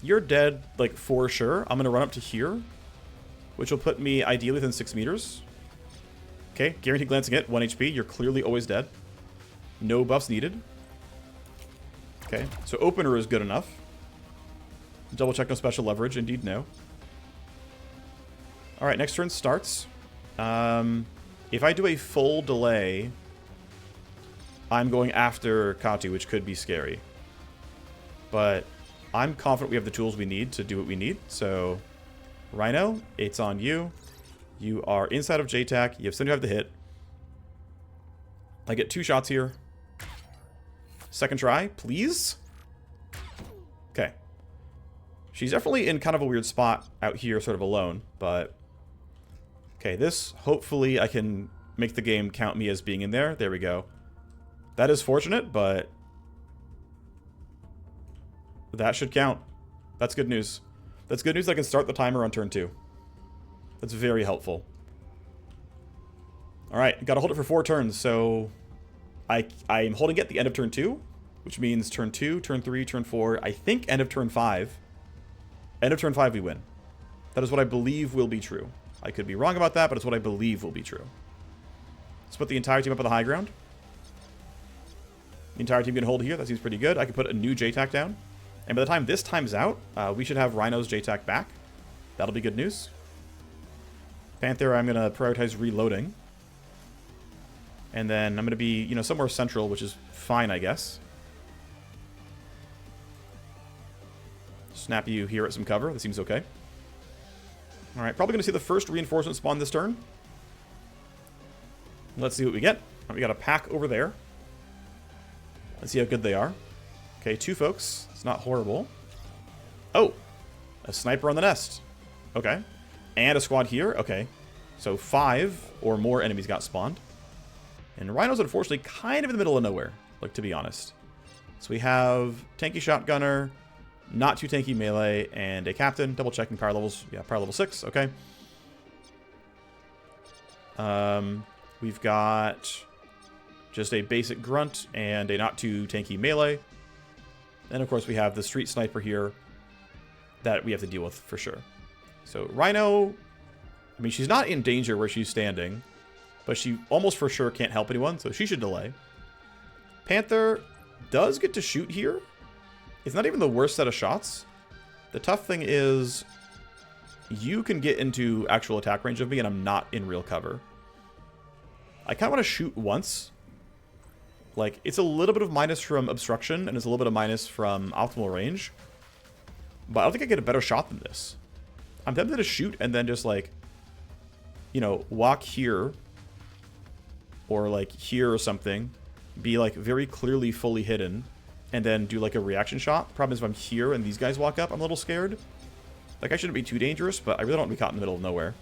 A: You're dead, like, for sure. I'm going to run up to here, which will put me ideally within 6 meters. Okay, guaranteed glancing hit, 1 HP. You're clearly always dead. No buffs needed. Okay, so opener is good enough. Double check no special leverage. Indeed, no. Alright, next turn starts. If I do a full delay, I'm going after Katu, which could be scary. But I'm confident we have the tools we need to do what we need. So, Rhino, it's on you. You are inside of JTAC. You have 75 to hit. I get 2 shots here. Second try, please. Okay. She's definitely in kind of a weird spot out here, sort of alone, but... Okay, this, hopefully I can make the game count me as being in there. There we go. That is fortunate, but... that should count. That's good news. That's good news. I can start the timer on turn 2. That's very helpful. Alright, gotta hold it for 4 turns, so... I'm holding it at the end of turn 2, which means turn 2, turn 3, turn 4, I think end of turn 5. End of turn 5 we win. That is what I believe will be true. I could be wrong about that, but it's what I believe will be true. Let's put the entire team up on the high ground. The entire team can hold here, that seems pretty good. I could put a new JTAC down. And by the time this time's out, we should have Rhino's JTAC back. That'll be good news. Panther, I'm going to prioritize reloading. And then I'm going to be, you know, somewhere central, which is fine, I guess. Snap you here at some cover. That seems okay. Alright, probably going to see the first reinforcement spawn this turn. Let's see what we get. We got a pack over there. Let's see how good they are. Okay, 2 folks. It's not horrible. Oh! A sniper on the nest. Okay. And a squad here. Okay. So 5 or more enemies got spawned. And Rhino's unfortunately kind of in the middle of nowhere, like, to be honest. So we have tanky shotgunner, not too tanky melee, and a captain. Double checking power levels. Yeah, power level 6. Okay. We've got just a basic grunt and a not too tanky melee. And of course we have the street sniper here that we have to deal with for sure. So Rhino, I mean, she's not in danger where she's standing, but she almost for sure can't help anyone, so she should delay. Panther does get to shoot here. It's not even the worst set of shots. The tough thing is you can get into actual attack range of me and I'm not in real cover. I kind of want to shoot once. Like, it's a little bit of minus from obstruction and it's a little bit of minus from optimal range. But I don't think I get a better shot than this. I'm tempted to shoot and then just, like, you know, walk here or, like, here or something. Be, like, very clearly fully hidden and then do, like, a reaction shot. Problem is, if I'm here and these guys walk up, I'm a little scared. Like, I shouldn't be too dangerous, but I really don't want to be caught in the middle of nowhere.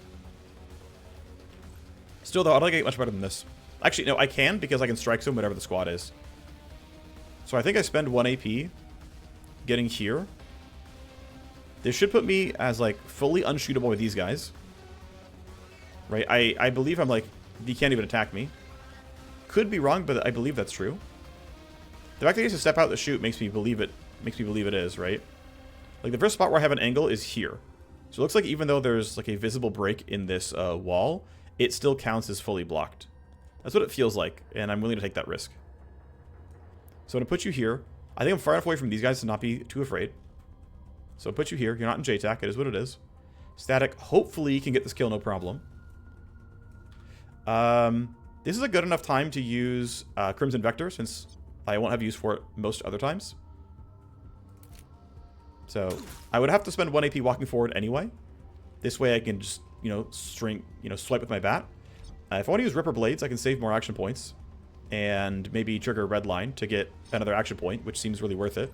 A: Still, though, I don't think I get much better than this. Actually, no, I can, because I can strike zone whatever the squad is. So I think I spend 1 AP getting here. This should put me as, like, fully unshootable with these guys. Right? I believe I'm, like, he can't even attack me. Could be wrong, but I believe that's true. The fact that he has to step out to shoot makes me believe it is, right? Like, the first spot where I have an angle is here. So it looks like even though there's, like, a visible break in this wall, it still counts as fully blocked. That's what it feels like, and I'm willing to take that risk. So I'm going to put you here. I think I'm far enough away from these guys to not be too afraid. So I'll put you here. You're not in JTAC. It is what it is. Static, hopefully, can get this kill no problem. This is a good enough time to use Crimson Vector, since I won't have use for it most other times. So I would have to spend 1 AP walking forward anyway. This way I can just, swipe with my bat. If I want to use Ripper Blades, I can save more action points. And maybe trigger Red Line to get another action point, which seems really worth it.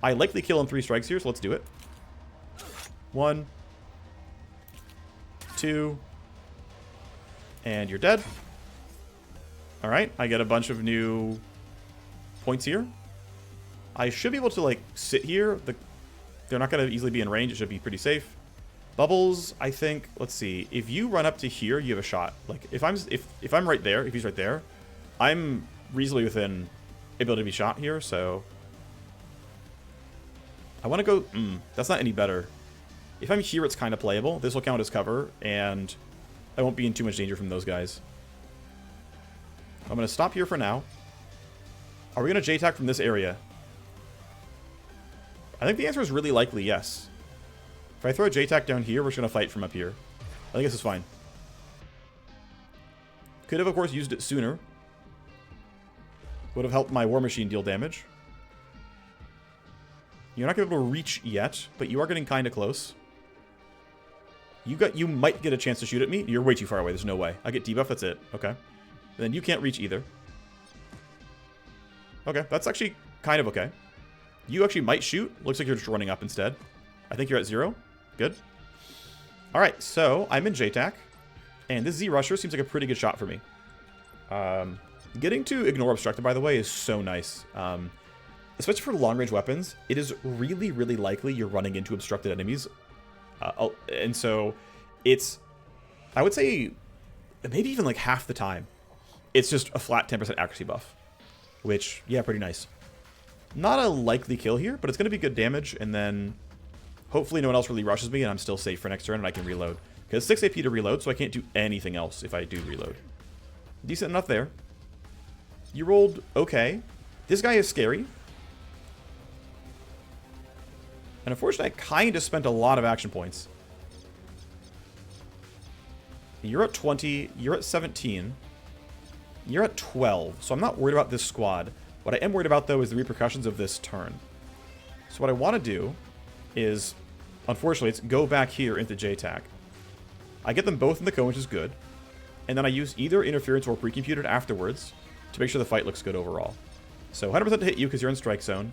A: I likely kill in 3 strikes here, so let's do it. 1, 2, and you're dead. Alright, I get a bunch of new points here. I should be able to, like, sit here. They're not going to easily be in range. It should be pretty safe. Bubbles, I think, let's see. If you run up to here, you have a shot. Like, if I'm right there, if he's right there, I'm reasonably within ability to be shot here, so I want to go... that's not any better. If I'm here, it's kind of playable. This will count as cover, and I won't be in too much danger from those guys. I'm going to stop here for now. Are we going to JTAC from this area? I think the answer is really likely yes. If I throw a JTAC down here, we're just going to fight from up here. I think this is fine. Could have, of course, used it sooner. Would have helped my Warmachine deal damage. You're not going to be able to reach yet, but you are getting kind of close. You might get a chance to shoot at me. You're way too far away. There's no way. I get debuff. That's it. Okay. Then you can't reach either. Okay. That's actually kind of okay. You actually might shoot. Looks like you're just running up instead. I think you're at 0. Good. All right. So I'm in JTAC. And this Z-Rusher seems like a pretty good shot for me. Getting to ignore obstructed, by the way, is so nice. Especially for long-range weapons, it is really, really likely you're running into obstructed enemies. And so it's, I would say, maybe even like half the time, it's just a flat 10% accuracy buff. Which, yeah, pretty nice. Not a likely kill here, but it's going to be good damage. And then hopefully no one else really rushes me and I'm still safe for next turn and I can reload. Because 6 AP to reload, so I can't do anything else if I do reload. Decent enough there. You rolled okay. This guy is scary. And unfortunately, I kind of spent a lot of action points. You're at 20. You're at 17. You're at 12. So I'm not worried about this squad. What I am worried about, though, is the repercussions of this turn. So what I want to do is, unfortunately, it's go back here into JTAC. I get them both in the cone, which is good. And then I use either interference or pre-computed afterwards to make sure the fight looks good overall. So 100% to hit you because you're in strike zone.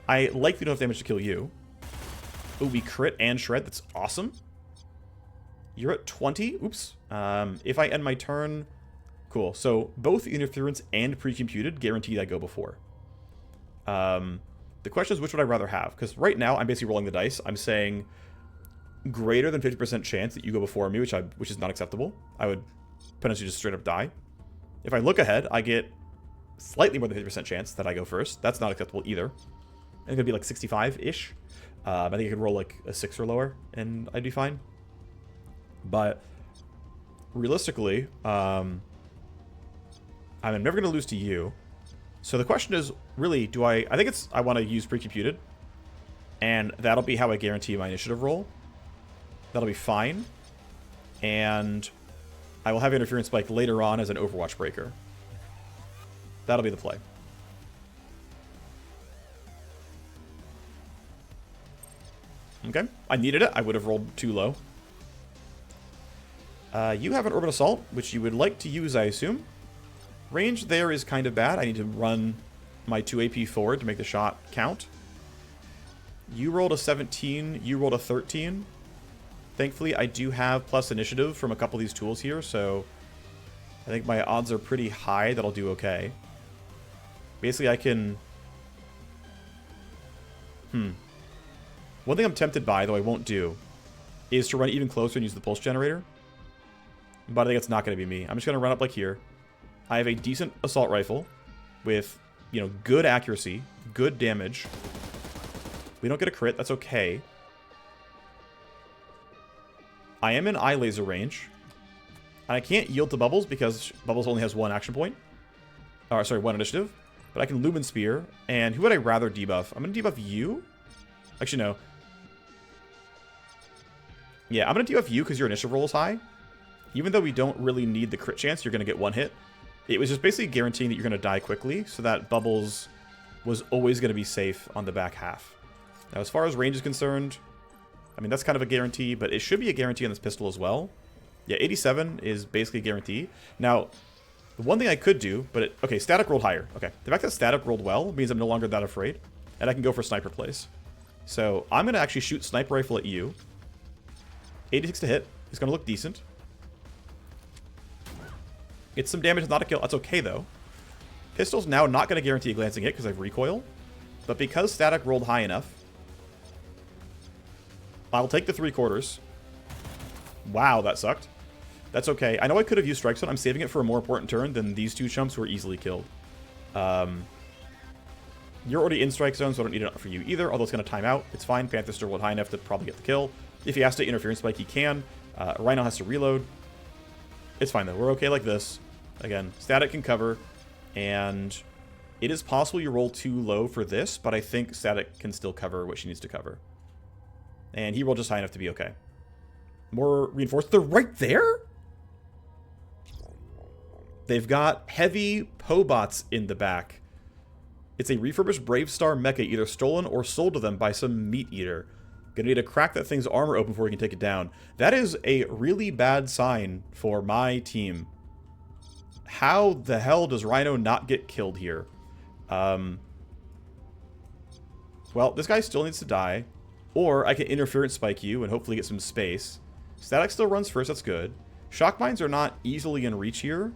A: I likely don't have damage to kill you. Ooh, we crit and shred. That's awesome. You're at 20. Oops. If I end my turn... Cool. So both interference and pre-computed guaranteed I go before. The question is, which would I rather have? Because right now, I'm basically rolling the dice. I'm saying greater than 50% chance that you go before me, which is not acceptable. I would potentially just straight up die. If I look ahead, I get slightly more than 50% chance that I go first. That's not acceptable either. And it's going to be like 65-ish. I think I could roll like a 6 or lower, and I'd be fine. But realistically, I'm never going to lose to you. So the question is, really, do I think I want to use pre-computed. And that'll be how I guarantee my initiative roll. That'll be fine. And I will have interference spike later on as an Overwatch breaker. That'll be the play. Okay. I needed it. I would have rolled too low. You have an Orbital Assault, which you would like to use, I assume. Range there is kind of bad. I need to run my 2 AP forward to make the shot count. You rolled a 17. You rolled a 13. Thankfully, I do have plus initiative from a couple of these tools here, so I think my odds are pretty high that I'll do okay. Basically, I can... One thing I'm tempted by, though I won't do, is to run even closer and use the pulse generator. But I think it's not going to be me. I'm just going to run up like here. I have a decent assault rifle with, good accuracy, good damage. We don't get a crit. That's okay. I am in eye laser range. And I can't yield to Bubbles because Bubbles only has one action point. Or, sorry, one initiative. But I can Lumen Spear. And who would I rather debuff? I'm going to debuff you. Actually, no. Yeah, I'm going to debuff you because your initiative roll is high. Even though we don't really need the crit chance, you're going to get one hit. It was just basically guaranteeing that you're going to die quickly, so that Bubbles was always going to be safe on the back half. Now, as far as range is concerned, I mean, that's kind of a guarantee, but it should be a guarantee on this pistol as well. Yeah, 87 is basically a guarantee. Now, the one thing I could do, but okay, static rolled higher. Okay, the fact that static rolled well means I'm no longer that afraid, and I can go for sniper plays. So I'm going to actually shoot sniper rifle at you. 86 to hit. It's going to look decent. It's some damage, not a kill. That's okay, though. Pistol's now not going to guarantee a glancing hit because I have recoil. But because static rolled high enough, I'll take the 3/4. Wow, that sucked. That's okay. I know I could have used Strike Zone. I'm saving it for a more important turn than these two chumps who are easily killed. You're already in Strike Zone, so I don't need it for you either, although it's going to time out. It's fine. Panther still rolled high enough to probably get the kill. If he has to Interference Spike, he can. Rhino has to reload. It's fine, though. We're okay like this. Again, static can cover, and it is possible you roll too low for this, but I think static can still cover what she needs to cover. And he rolled just high enough to be okay. More reinforced. They're right there? They've got heavy Pobots in the back. It's a refurbished Brave Star mecha, either stolen or sold to them by some meat eater. Gonna need to crack that thing's armor open before we can take it down. That is a really bad sign for my team. How the hell does Rhino not get killed here? Well, this guy still needs to die. Or I can Interference Spike you and hopefully get some space. Static still runs first, that's good. Shock Mines are not easily in reach here.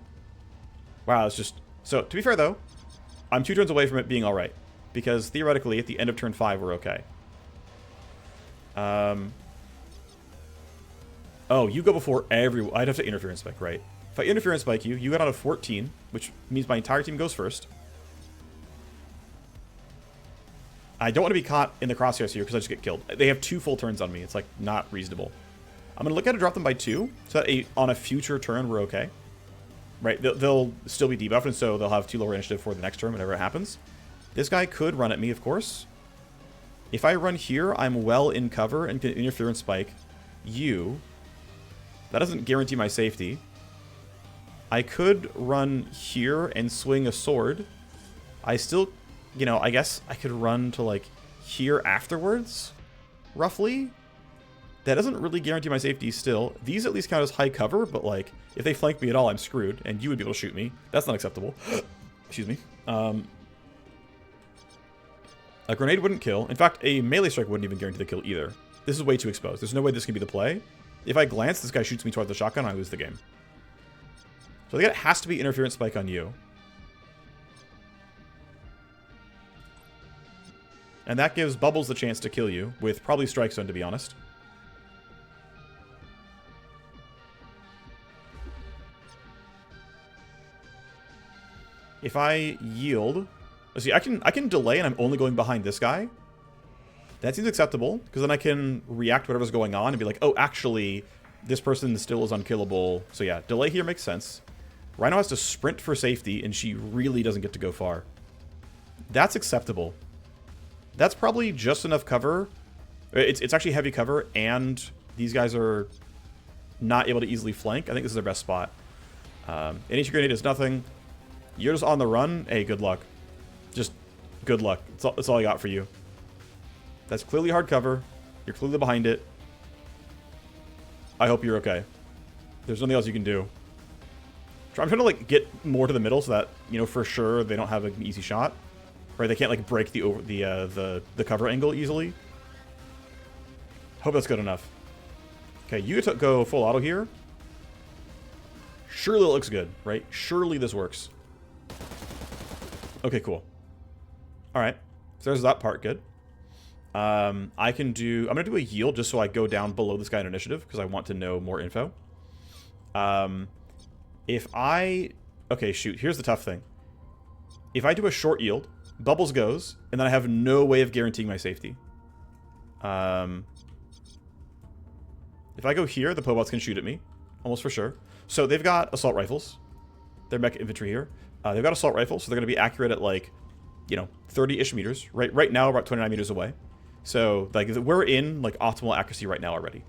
A: Wow, it's just... So, to be fair though, I'm 2 turns away from it being alright. Because theoretically, at the end of turn 5, we're okay. Oh, you go before everyone. I'd have to Interference Spike, right? If I Interference Spike you, you got out of 14, which means my entire team goes first. I don't want to be caught in the crosshairs here because I just get killed. They have 2 full turns on me. It's like not reasonable. I'm going to look at to drop them by 2, so that on a future turn we're okay. Right? They'll still be debuffed, and so they'll have 2 lower initiative for the next turn, whenever it happens. This guy could run at me, of course. If I run here, I'm well in cover and can Interference Spike you. That doesn't guarantee my safety. I could run here and swing a sword. I still, you know, I guess I could run to, like, here afterwards, roughly. That doesn't really guarantee my safety still. These at least count as high cover, but, like, if they flank me at all, I'm screwed, and you would be able to shoot me. That's not acceptable. Excuse me. A grenade wouldn't kill. In fact, a melee strike wouldn't even guarantee the kill either. This is way too exposed. There's no way this can be the play. If I glance, this guy shoots me toward the shotgun, I lose the game. So I think it has to be Interference Spike on you. And that gives Bubbles the chance to kill you, with probably Strike Zone, to be honest. If I yield... See, I can delay and I'm only going behind this guy. That seems acceptable, because then I can react to whatever's going on and be like, oh, actually, this person still is unkillable. So yeah, delay here makes sense. Rhino has to sprint for safety, and she really doesn't get to go far. That's acceptable. That's probably just enough cover. It's actually heavy cover, and these guys are not able to easily flank. I think this is their best spot. NH grenade is nothing. You're just on the run. Hey, good luck. Just good luck. That's all I got for you. That's clearly hard cover. You're clearly behind it. I hope you're okay. There's nothing else you can do. I'm trying to, like, get more to the middle so that, you know, for sure they don't have an easy shot. Right? They can't, like, break the cover angle easily. Hope that's good enough. Okay, you get to go full auto here. Surely it looks good, right? Surely this works. Okay, cool. Alright. So there's that part good. I'm going to do a yield just so I go down below this guy in initiative, because I want to know more info. Okay, shoot. Here's the tough thing. If I do a short yield, Bubbles goes, and then I have no way of guaranteeing my safety. If I go here, the Pobots can shoot at me. almost for sure. So they've got assault rifles. They're mech infantry here. They've got assault rifles, so they're going to be accurate at like, you know, 30-ish meters. Right now, about 29 meters away. So like we're in like optimal accuracy right now already.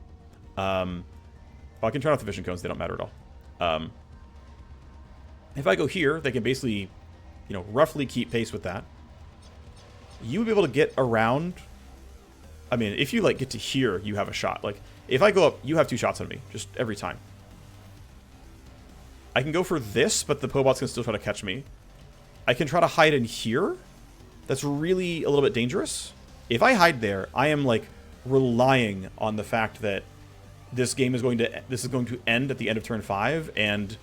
A: Oh, I can turn off the vision cones. They don't matter at all. If I go here, they can basically, you know, roughly keep pace with that. You would be able to get around. I mean, if you like get to here, you have a shot. Like if I go up, you have 2 shots on me just every time. I can go for this, but the Pobots can still try to catch me. I can try to hide in here. That's really a little bit dangerous. If I hide there, I am like relying on the fact that this game is going to end at the end of turn 5, and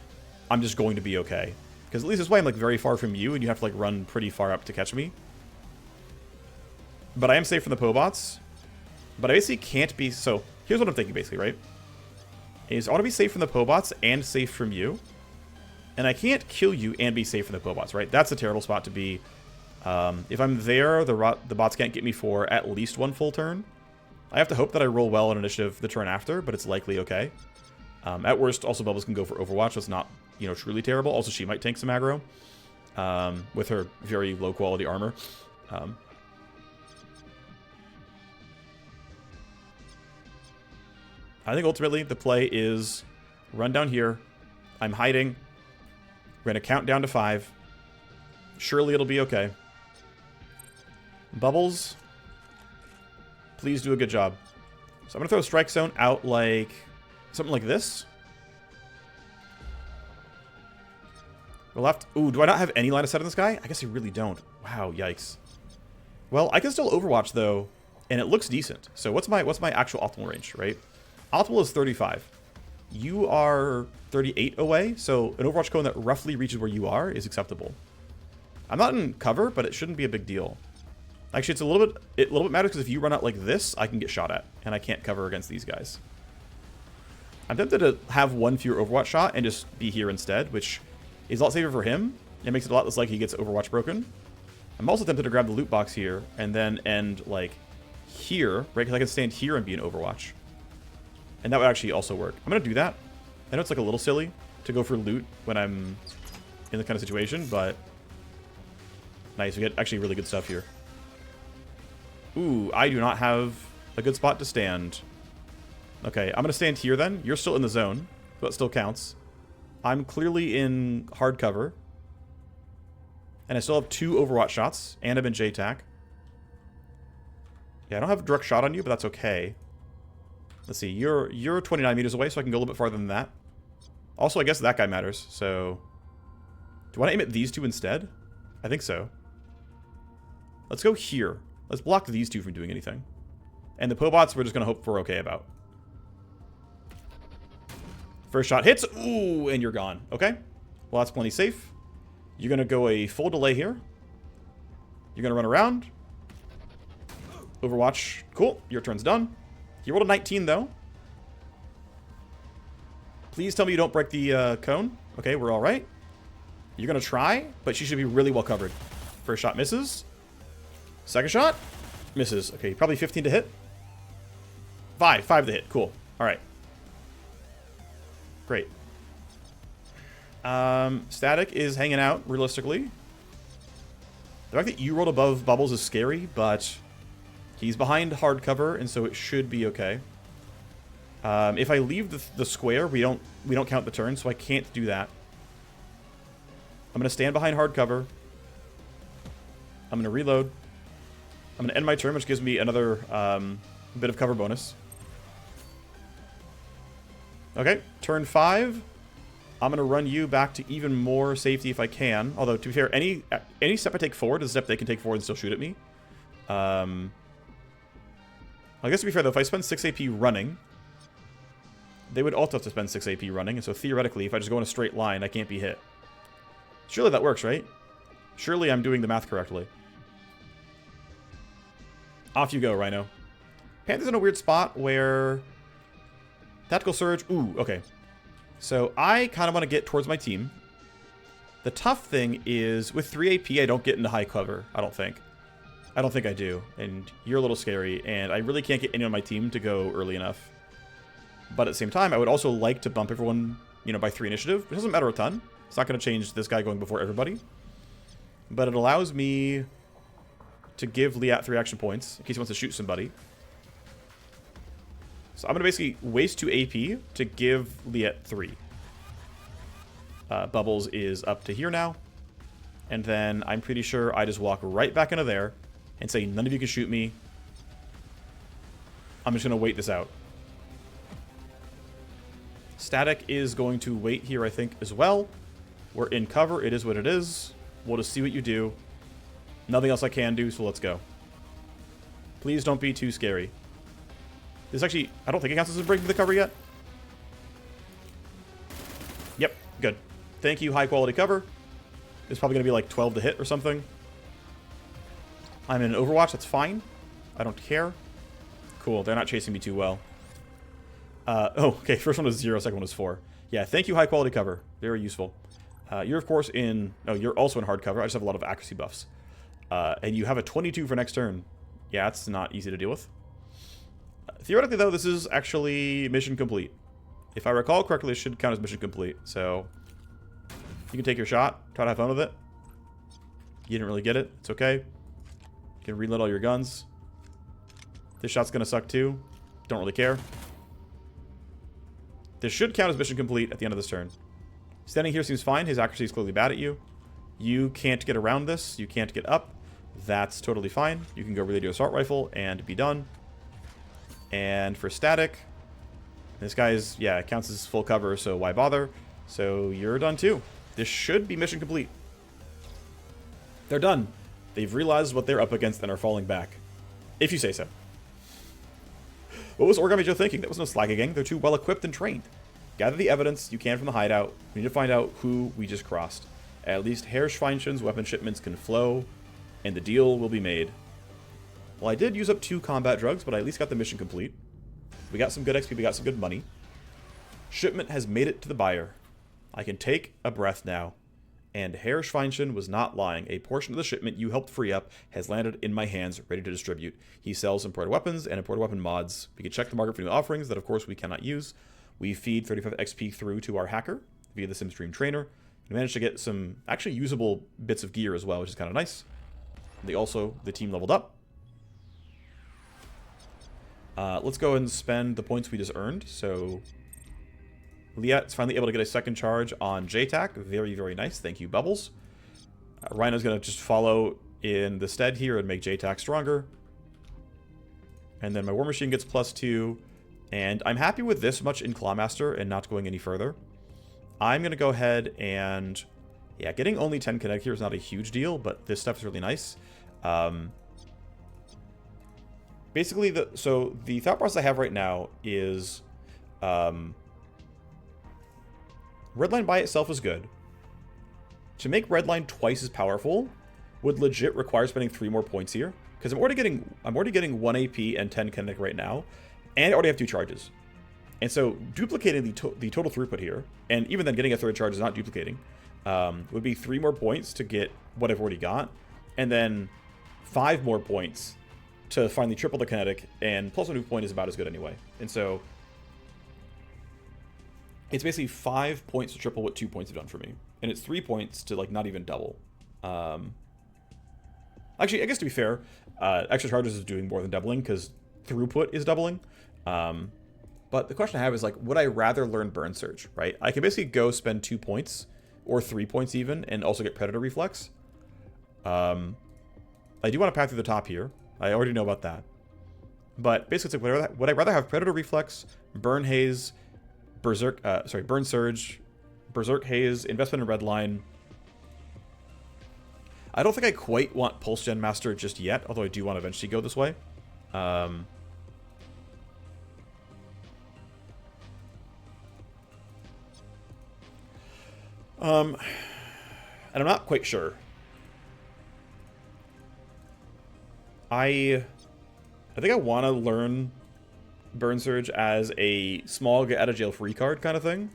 A: I'm just going to be okay. Because at least this way I'm like very far from you, and you have to like run pretty far up to catch me. But I am safe from the Pobots. But I basically can't be. So here's what I'm thinking basically, right? Is I want to be safe from the Pobots and safe from you. And I can't kill you and be safe from the Pobots, right? That's a terrible spot to be. If I'm there, the bots can't get me for at least 1 full turn. I have to hope that I roll well on initiative the turn after, but it's likely okay. At worst, also Bubbles can go for Overwatch, so it's not, you know, truly terrible. Also, she might tank some aggro with her very low quality armor. I think ultimately the play is run down here. I'm hiding. We're going to count down to 5. Surely it'll be okay. Bubbles, please do a good job. So I'm going to throw a strike zone out like something like this. We're left. Ooh, do I not have any line of sight on this guy? I guess I really don't. Wow, yikes. Well, I can still Overwatch though, and it looks decent. So what's my actual optimal range, right? Optimal is 35. You are 38 away, so an Overwatch cone that roughly reaches where you are is acceptable. I'm not in cover, but it shouldn't be a big deal. Actually, it's a little bit matters because if you run out like this, I can get shot at, and I can't cover against these guys. I'm tempted to have 1 fewer Overwatch shot and just be here instead, which is a lot safer for him. It makes it a lot less likely he gets Overwatch broken. I'm also tempted to grab the loot box here and then end like here, right? Because I can stand here and be an Overwatch. And that would actually also work. I'm going to do that. I know it's like a little silly to go for loot when I'm in this kind of situation, but nice. We get actually really good stuff here. Ooh, I do not have a good spot to stand. Okay, I'm going to stand here then. You're still in the zone, so it still counts. I'm clearly in hard cover. And I still have 2 Overwatch shots, and I'm in J-Tac. Yeah, I don't have a direct shot on you, but that's okay. Let's see, you're 29 meters away, so I can go a little bit farther than that. Also, I guess that guy matters, so... Do I want to aim at these 2 instead? I think so. Let's go here. Let's block these 2 from doing anything. And the Pobots, we're just going to hope we're okay about. First shot hits. Ooh, and you're gone. Okay. Well, that's plenty safe. You're going to go a full delay here. You're going to run around. Overwatch. Cool. Your turn's done. You rolled a 19, though. Please tell me you don't break the cone. Okay, we're all right. You're going to try, but she should be really well covered. First shot misses. Second shot misses. Okay, probably 15 to hit. 5 to hit. Cool. All right. Great. Static is hanging out, realistically. The fact that you rolled above Bubbles is scary, but he's behind hard cover, and so it should be okay. If I leave the square, we don't count the turn, so I can't do that. I'm going to stand behind hard cover. I'm going to reload. I'm going to end my turn, which gives me another bit of cover bonus. Okay, turn 5. I'm going to run you back to even more safety if I can. Although, to be fair, any step I take forward is a step they can take forward and still shoot at me. I guess to be fair, though, if I spend 6 AP running, they would also have to spend 6 AP running. And so theoretically, if I just go in a straight line, I can't be hit. Surely that works, right? Surely I'm doing the math correctly. Off you go, Rhino. Panther's in a weird spot where... Tactical Surge. Ooh, okay. So I kind of want to get towards my team. The tough thing is, with 3 AP, I don't get into high cover, I don't think. I don't think I do. And you're a little scary, and I really can't get anyone on my team to go early enough. But at the same time, I would also like to bump everyone, you know, by 3 initiative. It doesn't matter a ton. It's not going to change this guy going before everybody. But it allows me to give Liat 3 action points in case he wants to shoot somebody. So I'm going to basically waste 2 AP to give Liat 3. Bubbles is up to here now. And then I'm pretty sure I just walk right back into there and say, none of you can shoot me. I'm just going to wait this out. Static is going to wait here, I think, as well. We're in cover. It is what it is. We'll just see what you do. Nothing else I can do, so let's go. Please don't be too scary. This actually, I don't think it counts as a break for the cover yet. Yep, good. Thank you, high quality cover. It's probably going to be like 12 to hit or something. I'm in Overwatch, that's fine. I don't care. Cool, they're not chasing me too well. Oh, okay, first one was 0, second one was 4. Yeah, thank you, high quality cover. Very useful. You're, of course, in... Oh, you're also in hard cover. I just have a lot of accuracy buffs. And you have a 22 for next turn. Yeah, it's not easy to deal with. Theoretically, though, this is actually mission complete. If I recall correctly, it should count as mission complete. So, you can take your shot. Try to have fun with it. You didn't really get it. It's okay. You can reload all your guns. This shot's going to suck, too. Don't really care. This should count as mission complete at the end of this turn. Standing here seems fine. His accuracy is clearly bad at you. You can't get around this. You can't get up. That's totally fine. You can go relay to assault rifle and be done. And for static, this guy's, yeah, it counts as full cover, so why bother? So you're done too. This should be mission complete. They're done. They've realized what they're up against and are falling back. If you say so. What was Origami Joe thinking? That was no Slagga gang. They're too well equipped and trained. Gather the evidence you can from the hideout. We need to find out who we just crossed. At least Herr Schweinstein's weapon shipments can flow, and the deal will be made. Well, I did use up 2 combat drugs, but I at least got the mission complete. We got some good XP, we got some good money. Shipment has made it to the buyer. I can take a breath now. And Herr Schweinstein was not lying. A portion of the shipment you helped free up has landed in my hands, ready to distribute. He sells imported weapons and imported weapon mods. We can check the market for new offerings that, of course, we cannot use. We feed 35 XP through to our hacker via the SimStream trainer. We managed to get some actually usable bits of gear as well, which is kind of nice. The team leveled up. Let's go and spend the points we just earned. So Liat's finally able to get a second charge on JTAC. Very, very nice. Thank you, Bubbles. Rhino's going to just follow in the stead here and make JTAC stronger. And then my Warmachine gets +2. And I'm happy with this much in Clawmaster and not going any further. I'm going to go ahead and... Yeah, getting only 10 Kinetic here is not a huge deal, but this stuff is really nice. Basically, the thought process I have right now is... Redline by itself is good. To make Redline twice as powerful would legit require spending 3 more points here. Because I'm already getting 1 AP and 10 Kinetic right now. And I already have 2 charges. And so duplicating the total throughput here, and even then getting a 3rd charge is not duplicating, would be 3 more points to get what I've already got. And then 5 more points to finally triple the kinetic, and plus 1 new point is about as good anyway. And so it's basically 5 points to triple what 2 points have done for me. And it's 3 points to, like, not even double. Actually, I guess to be fair, extra charges is doing more than doubling, because throughput is doubling. But the question I have is, like, would I rather learn Burn Surge, right? I can basically go spend 2 points, or 3 points even, and also get Predator Reflex. I do want to path through the top here. I already know about that. But basically, it's like, would I rather have Predator Reflex, Burn Haze, Burn Surge, Berserk Haze, Investment in Redline. I don't think I quite want Pulse Gen Master just yet, although I do want to eventually go this way. And I'm not quite sure. I think I want to learn Burn Surge as a small get out of jail free card kind of thing.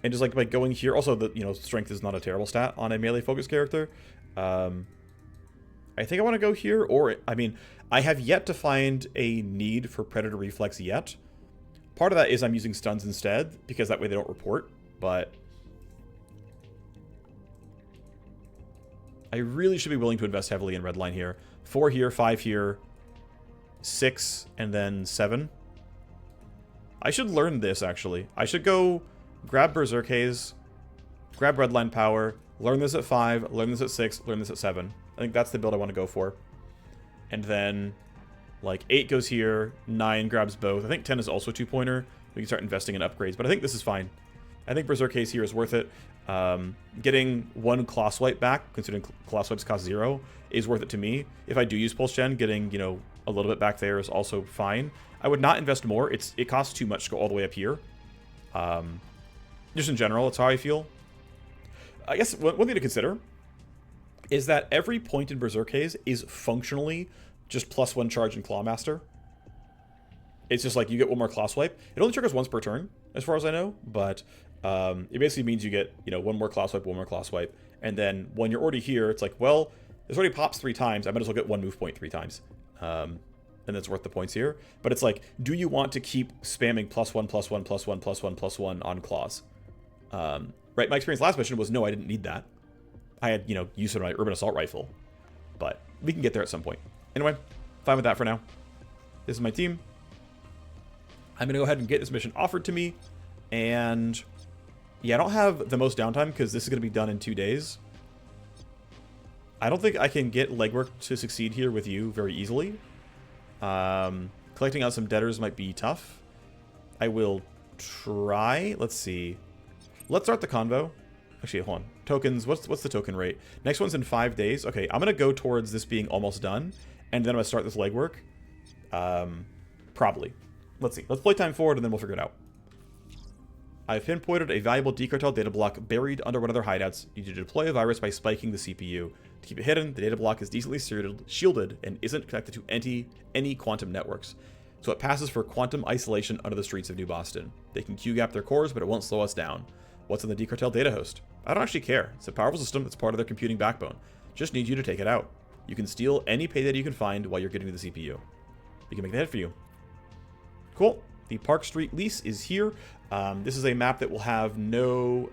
A: And just like by going here, also the strength is not a terrible stat on a melee focused character. I I think I want to go here, or, I mean, I have yet to find a need for Predator Reflex yet. Part of that is I'm using stuns instead, because that way they don't report, but I really should be willing to invest heavily in Redline here. 4 here, 5 here, 6, and then 7. I should learn this, actually. I should go grab Berserk Haze, grab Redline Power, learn this at 5, learn this at 6, learn this at 7. I think that's the build I want to go for. And then, like, 8 goes here, 9 grabs both. I think 10 is also a 2-pointer. We can start investing in upgrades, but I think this is fine. I think Berserk Haze here is worth it. Getting 1 Claw Swipe back, considering Claw Swipes cost 0, is worth it to me. If I do use Pulse Gen, getting, you know, a little bit back there is also fine. I would not invest more. It costs too much to go all the way up here. Just in general, that's how I feel. I guess one thing to consider is that every point in Berserk Haze is functionally just +1 charge in Clawmaster. It's just like you get 1 more Claw Swipe. It only triggers once per turn, as far as I know, but it basically means you get, you know, 1 more Claw Swipe, 1 more Claw Swipe, and then when you're already here, it's like, well, this already pops 3 times, I might as well get 1 move point 3 times. And that's worth the points here. But it's like, do you want to keep spamming +1, +1, +1, +1, +1 on claws? Right, my experience last mission was, no, I didn't need that. I had, you know, use of my Urban Assault Rifle. But we can get there at some point. Anyway, fine with that for now. This is my team. I'm going to go ahead and get this mission offered to me. And yeah, I don't have the most downtime because this is going to be done in 2 days. I don't think I can get Legwork to succeed here with you very easily. Collecting out some debtors might be tough. I will try. Let's see. Let's start the convo. Actually, hold on. Tokens. What's the token rate? Next one's in 5 days. Okay, I'm going to go towards this being almost done. And then I'm going to start this legwork. Probably. Let's see. Let's play time forward and then we'll figure it out. I've pinpointed a valuable decartel data block buried under one of their hideouts. You need to deploy a virus by spiking the CPU. To keep it hidden, the data block is decently shielded and isn't connected to any quantum networks. So it passes for quantum isolation under the streets of New Boston. They can Q-gap their cores, but it won't slow us down. What's in the decartel data host? I don't actually care. It's a powerful system that's part of their computing backbone. Just need you to take it out. You can steal any pay data you can find while you're getting to the CPU. We can make that for you. Cool. The Park Street lease is here. This is a map that will have no,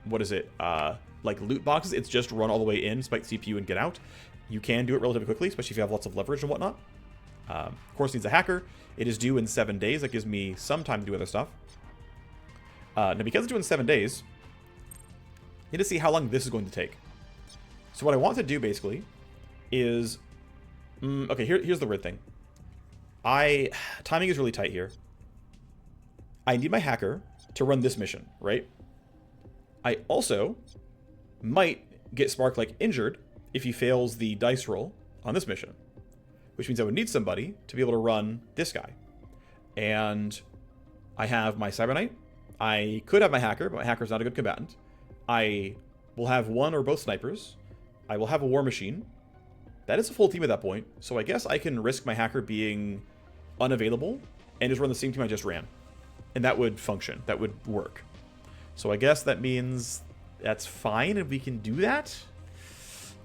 A: what is it? Like loot boxes. It's just run all the way in, spike the CPU, and get out. You can do it relatively quickly, especially if you have lots of leverage and whatnot. Of course, needs a hacker. It is due in 7 days. That gives me some time to do other stuff. Now, because it's due in 7 days, I need to see how long this is going to take. So what I want to do, basically, is... okay, here's the weird thing. Timing is really tight here. I need my hacker to run this mission, right? I also might get Sparklike injured if he fails the dice roll on this mission, which means I would need somebody to be able to run this guy. And I have my Cyber Knight. I could have my hacker, but my hacker's not a good combatant. I will have one or both snipers. I will have a Warmachine. That is a full team at that point, so I guess I can risk my hacker being unavailable and just run the same team I just ran. And that would function. That would work. So I guess that means that's fine and we can do that.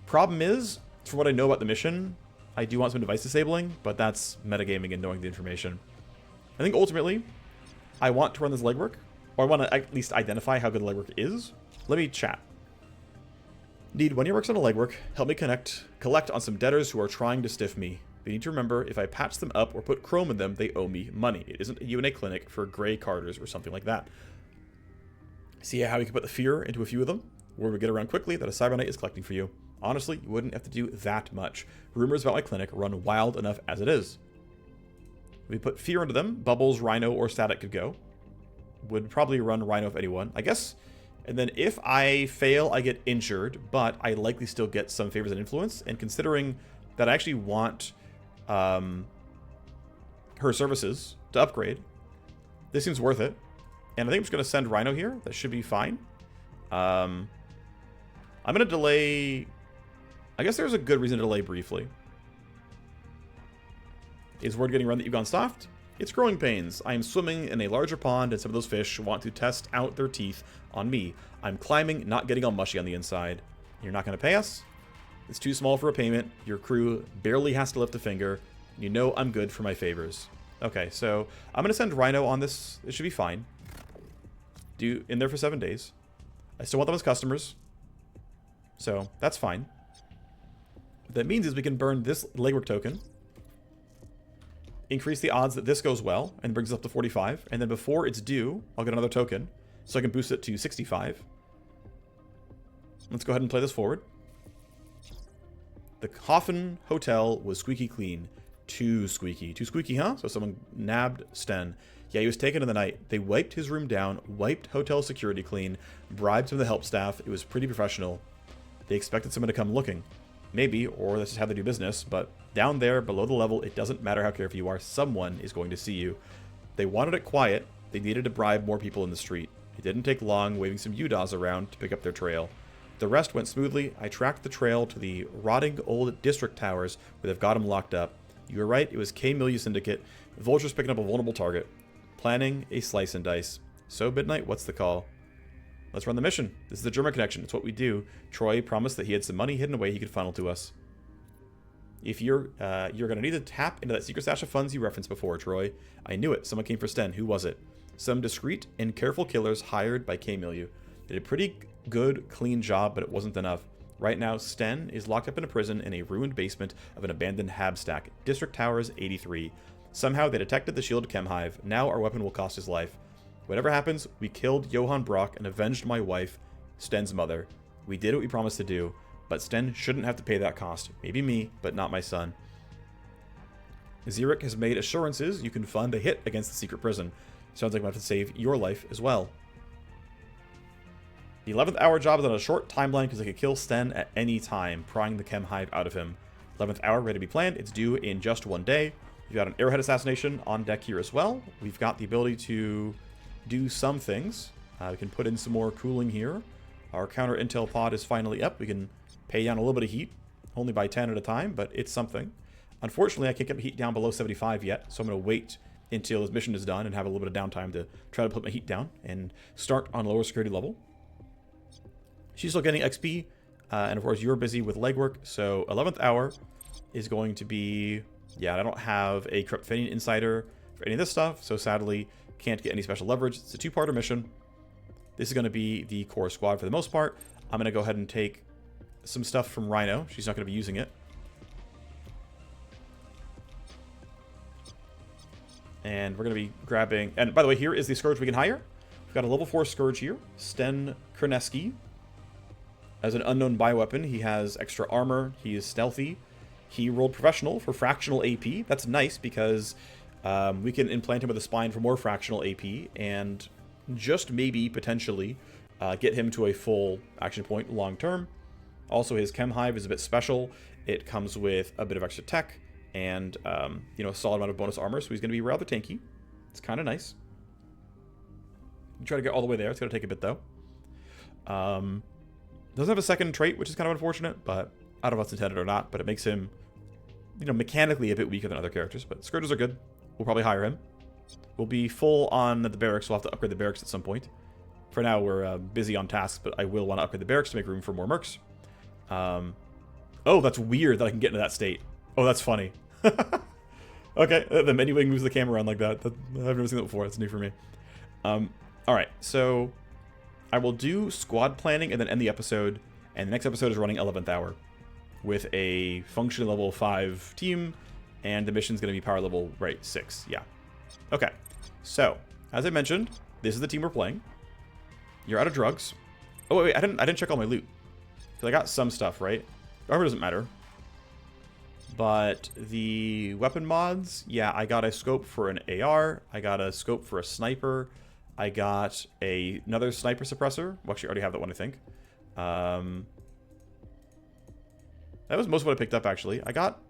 A: Problem is, from what I know about the mission, I do want some device disabling, but that's metagaming and knowing the information. I think ultimately, I want to run this legwork, or I want to at least identify how good the legwork is. Let me chat. Need when he works on a legwork, help me collect on some debtors who are trying to stiff me. They need to remember, if I patch them up or put chrome in them, they owe me money. It isn't a UNA clinic for gray carders or something like that. See how we can put the fear into a few of them? Word would get around quickly that a Cyber Knight is collecting for you. Honestly, you wouldn't have to do that much. Rumors about my clinic run wild enough as it is. If we put fear into them, Bubbles, Rhino, or Static could go. Would probably run Rhino if anyone, I guess. And then if I fail, I get injured, but I likely still get some favors and influence. And considering that I actually want her services to upgrade, this seems worth it. And I think I'm just going to send Rhino here. That should be fine. I'm going to delay... I guess there's a good reason to delay briefly. Is word getting around that you've gone soft? It's growing pains. I am swimming in a larger pond and some of those fish want to test out their teeth on me. I'm climbing, not getting all mushy on the inside. You're not going to pay us? It's too small for a payment. Your crew barely has to lift a finger. You know I'm good for my favors. Okay, so I'm going to send Rhino on this. It should be fine. In there for 7 days. I still want them as customers. So that's fine. What that means is we can burn this legwork token. Increase the odds that this goes well and brings us up to 45. And then before it's due, I'll get another token. So I can boost it to 65. Let's go ahead and play this forward. The Coffin Hotel was squeaky clean. Too squeaky. Too squeaky, huh? So someone nabbed Sten. Yeah, he was taken in the night. They wiped his room down, wiped hotel security clean, bribed some of the help staff. It was pretty professional. They expected someone to come looking. Maybe, or that's just how they do business, but down there, below the level, it doesn't matter how careful you are. Someone is going to see you. They wanted it quiet. They needed to bribe more people in the street. It didn't take long, waving some UDAs around to pick up their trail. The rest went smoothly. I tracked the trail to the rotting old district towers where they've got him locked up. You were right, it was K-Milieu Syndicate. Vultures picking up a vulnerable target. Planning a slice and dice. So, Midnight, what's the call? Let's run the mission. This is the German connection. It's what we do. Troy promised that he had some money hidden away he could funnel to us. If you're going to need to tap into that secret stash of funds you referenced before, Troy. I knew it. Someone came for Sten. Who was it? Some discreet and careful killers hired by K-Milieu. They did a pretty good, clean job, but it wasn't enough. Right now, Sten is locked up in a prison in a ruined basement of an abandoned hab stack. District Towers 83. Somehow they detected the shielded chem hive. Now our weapon will cost his life. Whatever happens, we killed Johann Brock and avenged my wife, Sten's mother. We did what we promised to do, but Sten shouldn't have to pay that cost. Maybe me, but not my son. Xeric has made assurances you can fund a hit against the secret prison. Sounds like I'm going to have to save your life as well. The 11th hour job is on a short timeline because they could kill Sten at any time, prying the chem hive out of him. 11th hour ready to be planned. It's due in just 1 day. We've got an arrowhead assassination on deck here as well. We've got the ability to do some things. We can put in some more cooling here. Our counter intel pod is finally up. We can pay down a little bit of heat, only by 10 at a time, but it's something. Unfortunately, I can't get my heat down below 75 yet, so I'm going to wait until this mission is done and have a little bit of downtime to try to put my heat down and start on lower security level. She's still getting XP, and of course you're busy with legwork, so 11th hour is going to be... Yeah, I don't have a Corrupt Fenian Insider for any of this stuff, so sadly can't get any special leverage. It's a 2-parter mission. This is going to be the core squad for the most part. I'm going to go ahead and take some stuff from Rhino. She's not going to be using it. And we're going to be grabbing... And by the way, here is the Scourge we can hire. We've got a level 4 Scourge here. Sten Kerneski. As an unknown bioweapon, he has extra armor. He is stealthy. He rolled Professional for fractional AP. That's nice because we can implant him with a spine for more fractional AP and just maybe, potentially, get him to a full action point long term. Also, his Chem Hive is a bit special. It comes with a bit of extra tech and, you know, a solid amount of bonus armor, so he's going to be rather tanky. It's kind of nice. Try to get all the way there. It's going to take a bit, though. Doesn't have a second trait, which is kind of unfortunate, but I don't know if it's intended or not, but it makes him, you know, mechanically a bit weaker than other characters, but Scourges are good. We'll probably hire him. We'll be full on the barracks. We'll have to upgrade the barracks at some point. For now, we're busy on tasks, but I will want to upgrade the barracks to make room for more mercs. Oh, that's weird that I can get into that state. Oh, that's funny. Okay, the menuing moves the camera around like that. I've never seen that before. That's new for me. Alright, so I will do squad planning and then end the episode. And the next episode is running 11th hour with a function level 5 team. And the mission's going to be power level, right, 6. Yeah. Okay, so as I mentioned, this is the team we're playing. You're out of drugs. Oh, wait, I didn't check all my loot. Because I got some stuff, right? Armor doesn't matter. But the weapon mods, yeah, I got a scope for an AR. I got a scope for a sniper. I got another sniper suppressor. Well, actually, I already have that one, I think. That was most of what I picked up, actually. I got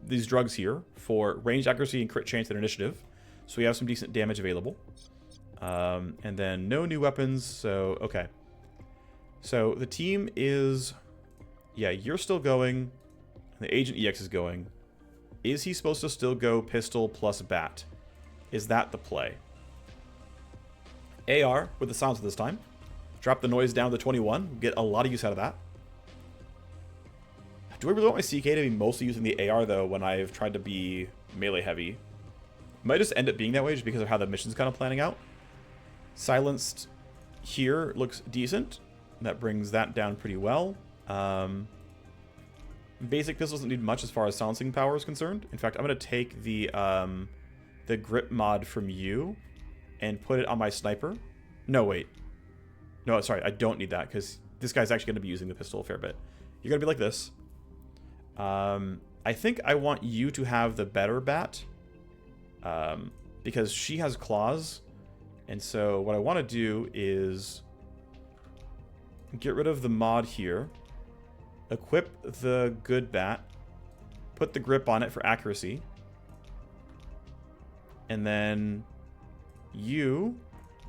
A: these drugs here for range accuracy and crit chance and initiative. So we have some decent damage available. And then no new weapons, so okay. So the team is... Yeah, you're still going. The Agent EX is going. Is he supposed to still go pistol plus bat? Is that the play? AR with the silencer this time. Drop the noise down to 21. Get a lot of use out of that. Do I really want my CK to be mostly using the AR, though, when I've tried to be melee heavy? It might just end up being that way just because of how the mission's kind of planning out. Silenced here looks decent. That brings that down pretty well. Basic pistol doesn't need much as far as silencing power is concerned. In fact, I'm going to take the grip mod from you and put it on my sniper. No, wait. No, sorry, I don't need that because this guy's actually going to be using the pistol a fair bit. You're going to be like this. I think I want you to have the better bat because she has claws. And so what I want to do is get rid of the mod here, equip the good bat, put the grip on it for accuracy, and then you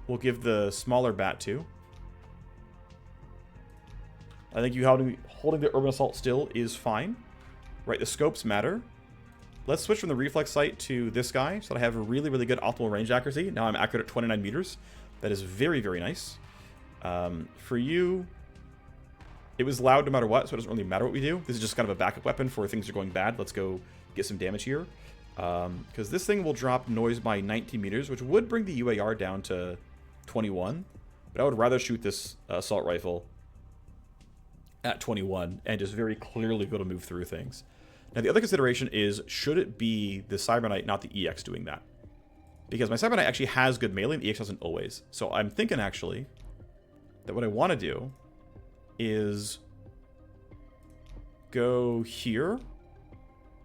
A: will give the smaller bat to. I think you holding the urban assault still is fine. Right, the scopes matter. Let's switch from the reflex sight to this guy so that I have a really, really good optimal range accuracy. Now I'm accurate at 29 meters. That is very, very nice. For you, it was loud no matter what, so it doesn't really matter what we do. This is just kind of a backup weapon for things are going bad. Let's go get some damage here. Because this thing will drop noise by 19 meters, which would bring the UAR down to 21. But I would rather shoot this assault rifle at 21 and just very clearly be able to move through things. Now, the other consideration is, should it be the Cyberknight, not the EX, doing that? Because my Cyberknight actually has good melee, and the EX doesn't always. So I'm thinking, actually, that what I want to do is go here.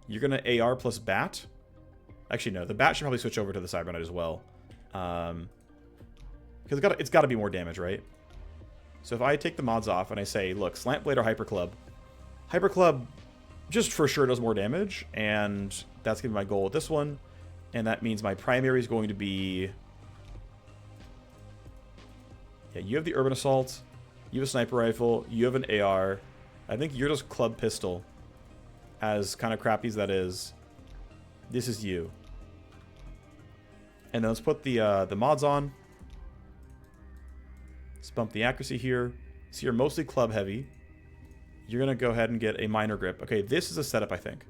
A: You're going to AR plus Bat. Actually, no. The Bat should probably switch over to the Cyberknight as well. Because it's got to be more damage, right? So if I take the mods off and I say, look, Slant Blade or Hyper Club. Hyper Club just for sure does more damage, and that's going to be my goal with this one. And that means my primary is going to be... Yeah, you have the Urban Assault, you have a Sniper Rifle, you have an AR. I think you're just Club Pistol. As kind of crappy as that is, this is you. And then let's put the mods on. Let's bump the accuracy here. So you're mostly club heavy. You're going to go ahead and get a minor grip. Okay, this is a setup, I think.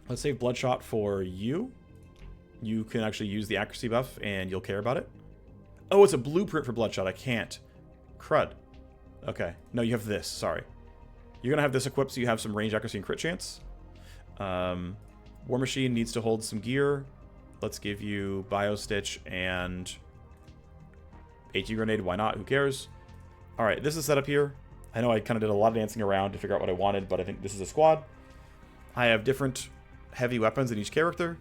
A: Let's save Bloodshot for you. You can actually use the accuracy buff, and you'll care about it. Oh, it's a blueprint for Bloodshot. I can't. Crud. Okay. No, you have this. Sorry. You're going to have this equipped so you have some range, accuracy, and crit chance. Warmachine needs to hold some gear. Let's give you Biostitch and AT Grenade. Why not? Who cares? Alright, this is set up here. I know I kind of did a lot of dancing around to figure out what I wanted, but I think this is a squad. I have different heavy weapons in each character.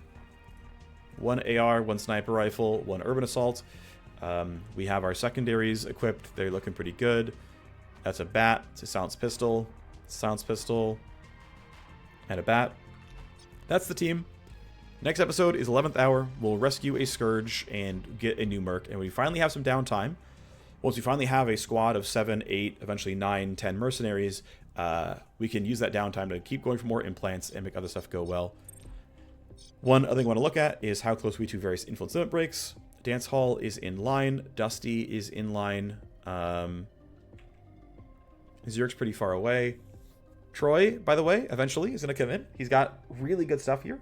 A: One AR, one Sniper Rifle, one Urban Assault. We have our secondaries equipped. They're looking pretty good. That's a bat. It's a silenced pistol, and a bat. That's the team. Next episode is 11th Hour. We'll rescue a Scourge and get a new Merc. And we finally have some downtime. Once we finally have a squad of 7, 8, eventually 9, 10 mercenaries, we can use that downtime to keep going for more implants and make other stuff go well. One other thing I want to look at is how close we to various influence limit breaks. Dance Hall is in line. Dusty is in line. Zerk's pretty far away. Troy, by the way, eventually is going to come in. He's got really good stuff here.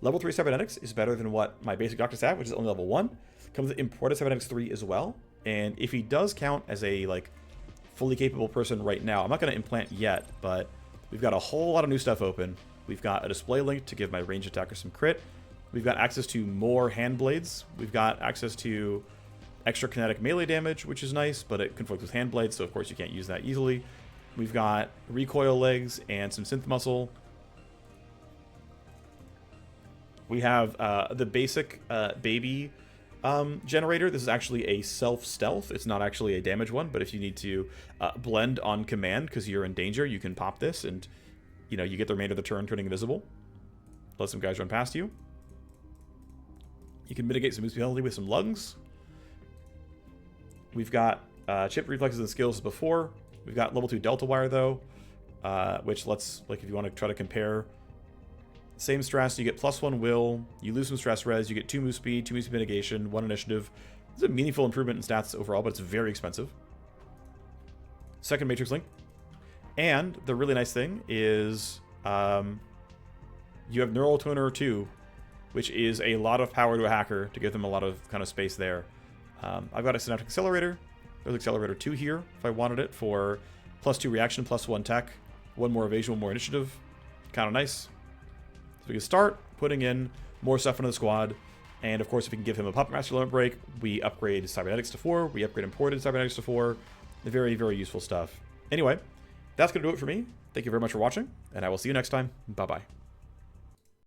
A: Level 3 cyberdecks is better than what my basic doctors have, which is only level 1. Comes with imported cyberdecks 3 as well. And if he does count as a fully capable person right now, I'm not going to implant yet, but we've got a whole lot of new stuff open. We've got a display link to give my range attacker some crit. We've got access to more hand blades. We've got access to extra kinetic melee damage, which is nice, but it conflicts with hand blades, so of course you can't use that easily. We've got recoil legs and some synth muscle. We have the basic baby generator. This is actually a self-stealth. It's not actually a damage one, but if you need to blend on command because you're in danger, you can pop this and, you get the remainder of the turn turning invisible. Let some guys run past you. You can mitigate some boost penalty with some lungs. We've got chip reflexes and skills as before. We've got level 2 Delta Wire, though, which lets, if you want to try to compare, same stress, you get +1 will, you lose some stress res, you get 2 move speed, 2 move speed mitigation, 1 initiative. It's a meaningful improvement in stats overall, but it's very expensive. Second Matrix Link. And the really nice thing is you have Neural Tuner 2, which is a lot of power to a hacker to give them a lot of kind of space there. I've got a Synaptic Accelerator. There's Accelerator 2 here if I wanted it for +2 reaction, +1 tech, 1 more evasion, 1 more initiative. Kind of nice. So we can start putting in more stuff into the squad. And of course, if we can give him a Puppet Master limit break, we upgrade Cybernetics to 4. We upgrade Imported Cybernetics to 4. Very, very useful stuff. Anyway, that's going to do it for me. Thank you very much for watching, and I will see you next time. Bye-bye.